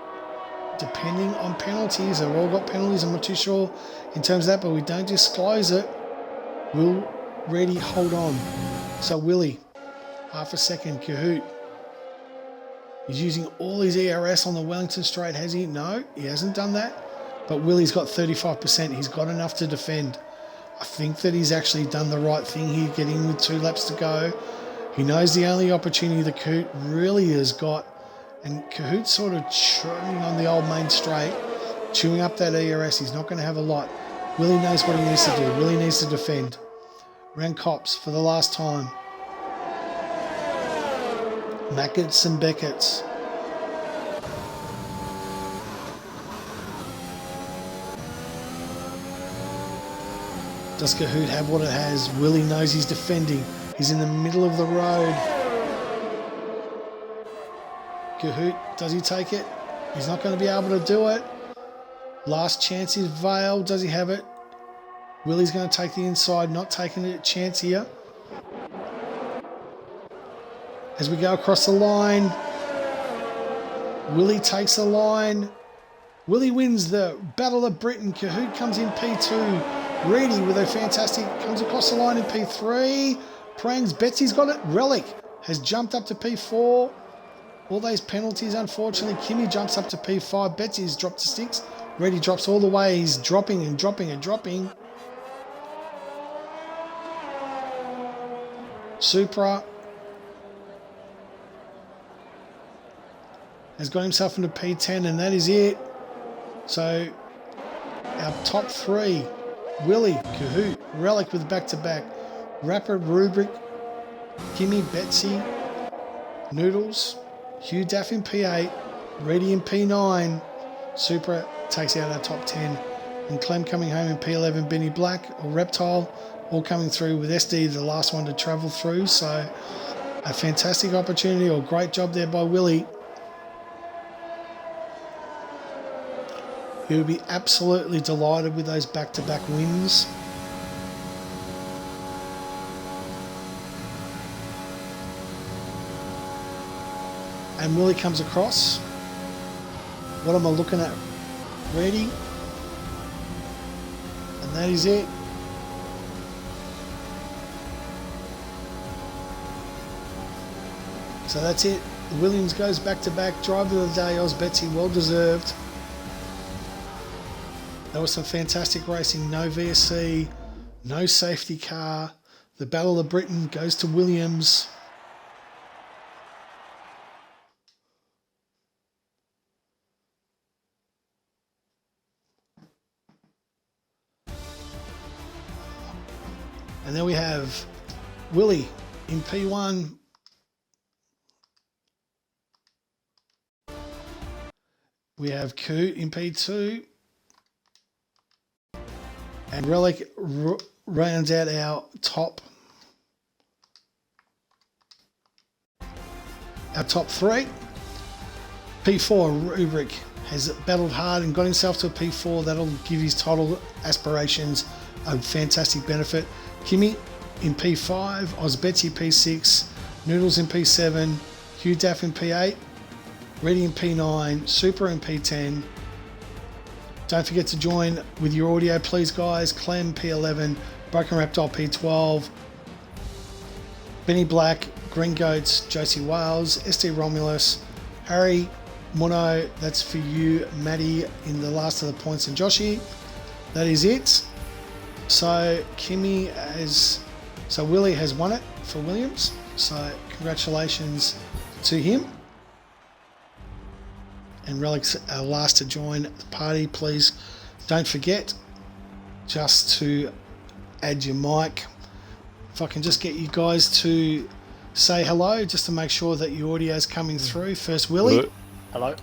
depending on penalties, they've all got penalties, I'm not too sure in terms of that, but we don't disclose it. Will Reddy hold on? So Willie, half a second. Cahoot, he's using all his ERS on the Wellington straight, has he? No, he hasn't done that, but Willie's got 35%. He's got enough to defend. I think that he's actually done the right thing here, getting with 2 laps to go. He knows the only opportunity that Cahoot really has got. And Cahoot's sort of churning on the old main straight, chewing up that ERS. He's not going to have a lot. Willie knows what he needs to do. Willie needs to defend. Round Cops for the last time. Mackett's and Beckett's. Does Cahoot have what it has? Willie knows he's defending. He's in the middle of the road. Cahoot, does he take it? He's not going to be able to do it. Last chance is Vale. Does he have it? Willie's going to take the inside, not taking a chance here. As we go across the line, Willie takes the line. Willie wins the Battle of Britain. Cahoot comes in P2. Reedy with a fantastic, comes across the line in P3. Prangs, Betsy's got it. Relic has jumped up to P4. All those penalties, unfortunately. Kimmy jumps up to P5. Betsy's dropped to 6. Reddy drops all the way. He's dropping and dropping and dropping. Supra has got himself into P10, and that is it. So our top 3, Willie, Cahoot, Relic with back-to-back. Rapid, Rubric, Kimmy, Betsy, Noodles, Hugh Daff in P8, Reddy in P9, Supra takes out our top 10, and Clem coming home in P11, Benny Black or Reptile all coming through with SD, the last one to travel through. So a fantastic opportunity, or great job there by Willie. He would be absolutely delighted with those back-to-back wins. And Willie comes across. What am I looking at? Ready? And that is it. So that's it. Williams goes back to back. Driver of the day, Oz Betsy, well deserved. That was some fantastic racing. No VSC, no safety car. The Battle of Britain goes to Williams. have Willie in P1. We have Coot in P2. And Relic rounds out our top three. P4, Rubric has battled hard and got himself to a P4. That'll give his title aspirations a fantastic benefit. Kimmy in P5, Ozbetsy P6, Noodles in P7, Hugh Daff in P8, Reddy in P9, Super in P10. Don't forget to join with your audio, please, guys. Clem P11, Broken Reptile P12, Benny Black, Green Goats, Josie Wales, SD Romulus, Harry Mono, that's for you, Maddie, in the last of the points, and Joshy. That is it. So Willie has won it for Williams. So congratulations to him. And Relic's our last to join the party. Please don't forget just to add your mic. If I can just get you guys to say hello, just to make sure that your audio is coming through. First, Willie.
Hello.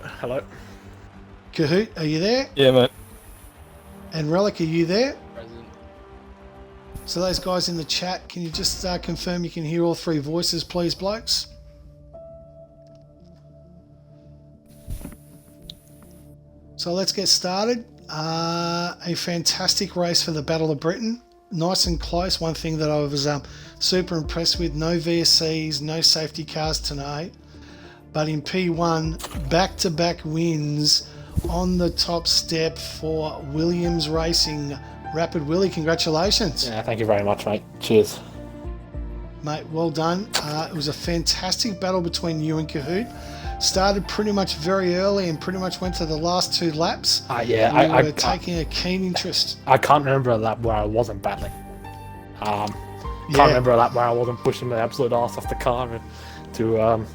Kahoot, are you there?
Yeah, mate.
And Relic, are you there?
Present.
So those guys in the chat, can you just confirm you can hear all three voices, please, blokes? So let's get started. A fantastic race for the Battle of Britain. Nice and close. One thing that I was super impressed with, no VSCs, no safety cars tonight. But in P1, back-to-back wins on the top step for Williams Racing. Rapid Willie, congratulations.
Yeah, thank you very much, mate. Cheers.
Mate, well done. It was a fantastic battle between you and Kahoot. Started pretty much very early and pretty much went to the last two laps.
I
were taking a keen interest.
I can't remember a lap where I wasn't battling. Can't remember a lap where I wasn't pushing the absolute arse off the car to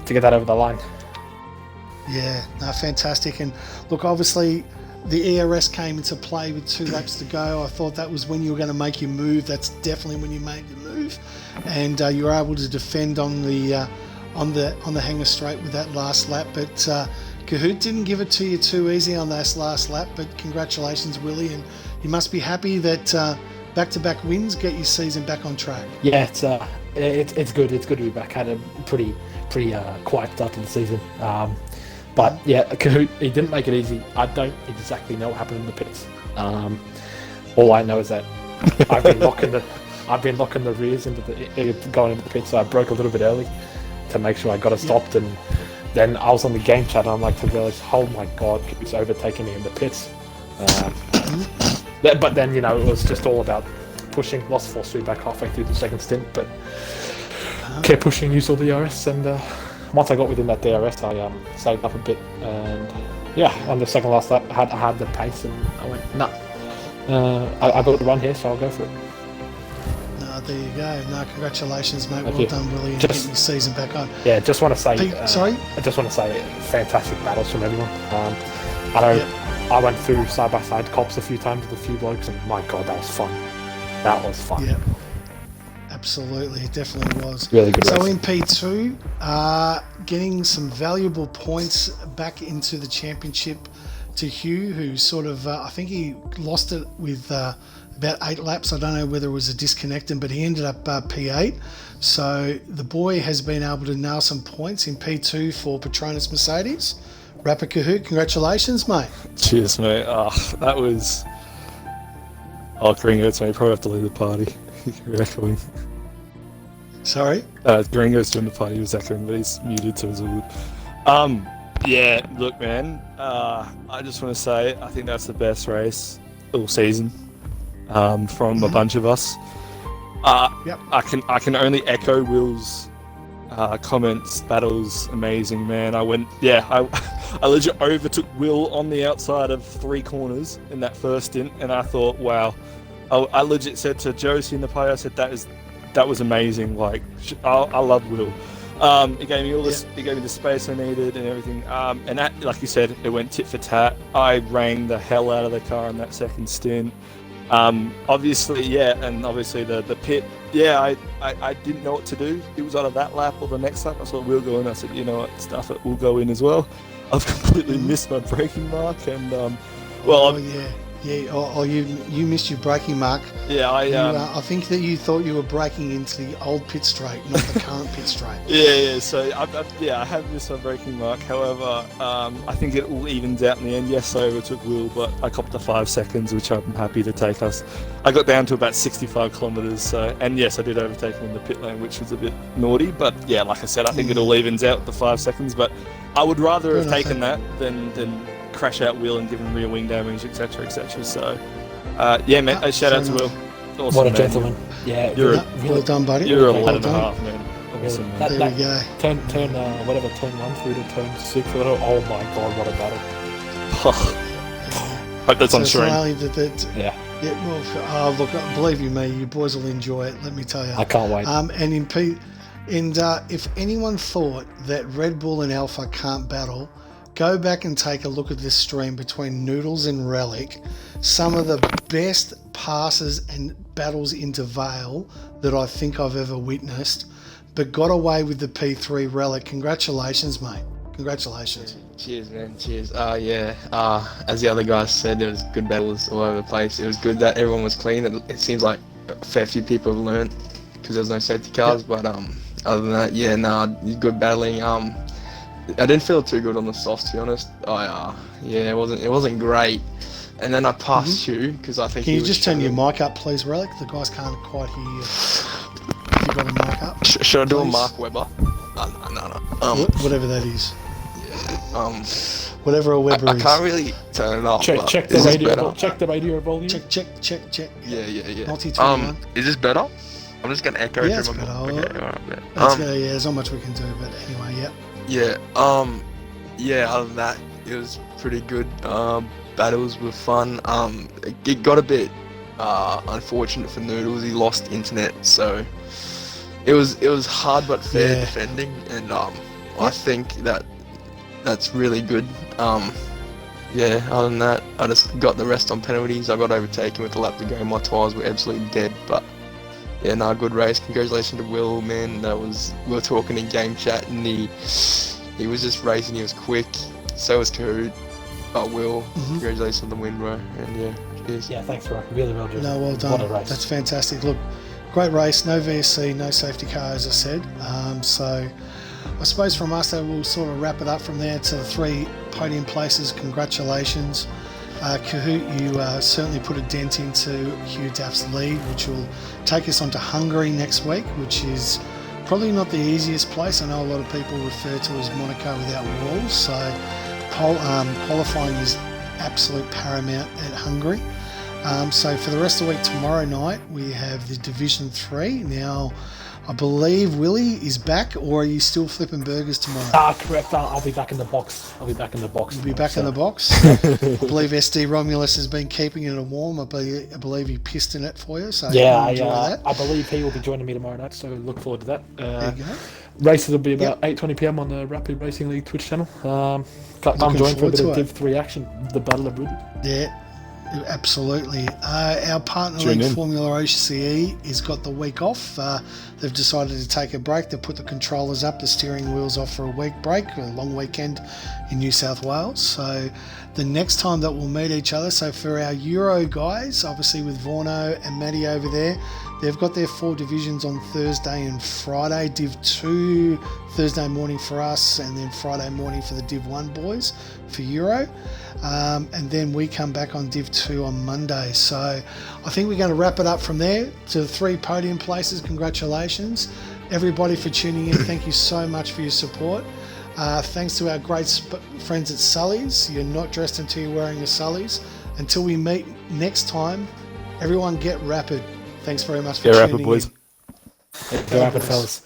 get that over the line.
Yeah, no, fantastic. And look, obviously the ERS came into play with 2 laps to go. I thought that was when you were going to make your move. That's definitely when you made your move, and you were able to defend on the hanger straight with that last lap. But Kahoot didn't give it to you too easy on that last lap. But congratulations, Willie, and you must be happy that back-to-back wins get your season back on track.
Yeah, it's good. It's good to be back. Had a pretty quiet start to the season. But yeah, Kahoot, he didn't make it easy. I don't exactly know what happened in the pits. All I know is that I've been locking the rears going into the pits, so I broke a little bit early to make sure I got it stopped, and then I was on the game chat and I'm like to realize, oh my god, he's overtaking me in the pits. But then, it was just all about pushing. Lost force feedback halfway through the second stint, but kept pushing, used all the DRS, and once I got within that DRS, I saved up a bit, and on the second last lap, I had the pace, and I went, nah, I got the run here, so I'll go for it.
No, there you go. No, congratulations, mate.
Thank
well
you.
done, Willie, and getting your season back on.
Yeah, just want to say,
sorry?
I just want to say, fantastic battles from everyone. I know I went through side-by-side cops a few times with a few blokes, and my god, that was fun. That was fun.
Yeah. Absolutely, it definitely was.
Really good race.
So in P2, getting some valuable points back into the championship to Hugh, who sort of, I think he lost it with about 8 laps. I don't know whether it was a disconnecting, but he ended up P8. So the boy has been able to nail some points in P2 for Petronas Mercedes. Rapper Kahoot, congratulations, mate.
Cheers, mate. That was... Oh, Gringos, mate. You probably have to leave the party. You're echoing.
Sorry?
Gringo's doing the party. He was echoing, but he's muted, so it's all good. Yeah, look, man. I just want to say, I think that's the best race all season from a bunch of us.
Yep.
I can only echo Will's comments. Battles amazing, man. I legit overtook Will on the outside of 3 corners in that first stint, and I thought, wow. I legit said to Josie in the party, I said that was amazing. Like, I love Will. He gave me all this. He gave me the space I needed and everything. And that, like you said, it went tit for tat. I rang the hell out of the car in that second stint. Obviously, and obviously the pit yeah, I didn't know what to do. It was either that lap or the next lap. I saw Will go in. I said, you know what, stuff it, we'll go in as well. I've completely missed my braking mark, and
you missed your braking mark.
Yeah,
I think that you thought you were braking into the old pit straight, not the current pit straight.
Yeah. So I have missed my braking mark. However, I think it all evens out in the end. Yes, I overtook Will, but I copped the 5 seconds, which I'm happy to take us. I got down to about 65 kilometers. So, and yes, I did overtake him in the pit lane, which was a bit naughty. But yeah, like I said, I think it all evens out with the 5 seconds. But I would rather have taken that than crash out Will and give him rear wing damage, etc., etc. So, yeah, man, shout out to Will. Awesome,
what a
man.
gentleman! Yeah,
well done, buddy.
You're a
well
lad and a
done.
half, man. Awesome, man.
There we go.
Turn whatever, turn 1 through to turn 6. Oh my god, what a battle!
Hope that's on
So
stream.
Yeah,
well, look, believe you me, you boys will enjoy it. Let me tell you.
I can't wait.
If anyone thought that Red Bull and Alpha can't battle, go back and take a look at this stream between Noodles and Relic. Some of the best passes and battles into Vale that I think I've ever witnessed, but got away with the P3 Relic. Congratulations, mate. Congratulations.
Cheers, man. Cheers. As the other guys said, there was good battles all over the place. It was good that everyone was clean. It seems like a fair few people have learned because there was no safety cars. But other than that, yeah, good battling. I didn't feel too good on the softs, to be honest. It wasn't great. And then I passed you because I think.
Can you just turn your mic up, please, Relic? The guys can't quite hear you. If you got a mic up.
Should I do a
please?
Mark Webber? No.
Whatever that is.
Yeah.
Whatever a Weber
I
is.
can't really turn it off.
Check
is
the
this
radio.
better?
Check the radio volume.
Check.
Yeah.
Multi-21.
Is this better? I'm just gonna echo.
Yeah, it's
through my
better.
Okay, alright, man.
There's not much we can do, but anyway, yeah.
Yeah. Other than that, it was pretty good. Battles were fun. It got a bit unfortunate for Noodles. He lost internet, so it was hard but fair defending, and I think that's really good. Other than that, I just got the rest on penalties. I got overtaken with a lap to go. My tyres were absolutely dead, but yeah, good race. Congratulations to Will, man. We were talking in game chat, and he was just racing. He was quick. So was Kahoot. But Will, congratulations on the win, bro. And yeah, cheers.
Yeah, thanks, bro. Really well done.
No, well done.
What a race.
That's fantastic. Look, great race. No VSC, no safety car, as I said. So I suppose from us, we'll sort of wrap it up from there to the 3 podium places. Congratulations. Kahoot, you certainly put a dent into Hugh Daff's lead, which will take us on to Hungary next week, which is probably not the easiest place. I know a lot of people refer to as Monaco without walls, so qualifying is absolute paramount at Hungary. So for the rest of the week, tomorrow night, we have the Division 3. Now, I believe Willie is back, or are you still flipping burgers tomorrow?
Correct. I'll be back in the box.
You'll be back in the box. I believe SD Romulus has been keeping it warm. I believe he pissed in it for you. So
yeah,
enjoy that.
I believe he will be joining me tomorrow night, so look forward to that.
There you go.
Races will be about 8:20 p.m. on the Rapid Racing League Twitch channel. I'm joined for a bit of Div 3 action, the Battle of Britain.
Yeah, absolutely. Our partner league, Formula OCE, has got the week off. They've decided to take a break. They've put the controllers up, the steering wheels off for a week break, a long weekend in New South Wales. So the next time that we'll meet each other, so for our Euro guys, obviously with Vorno and Maddie over there, they've got their 4 divisions on Thursday and Friday. Div 2 Thursday morning for us, and then Friday morning for the Div 1 boys for Euro. And then we come back on Div 2 on Monday. So I think we're going to wrap it up from there to the 3 podium places. Congratulations, everybody, for tuning in. Thank you so much for your support. Thanks to our great friends at Sully's. You're not dressed until you're wearing a Sully's. Until we meet next time, everyone get rapid. Thanks very much for tuning in.
Rapid, boys.
Get rapid, fellas.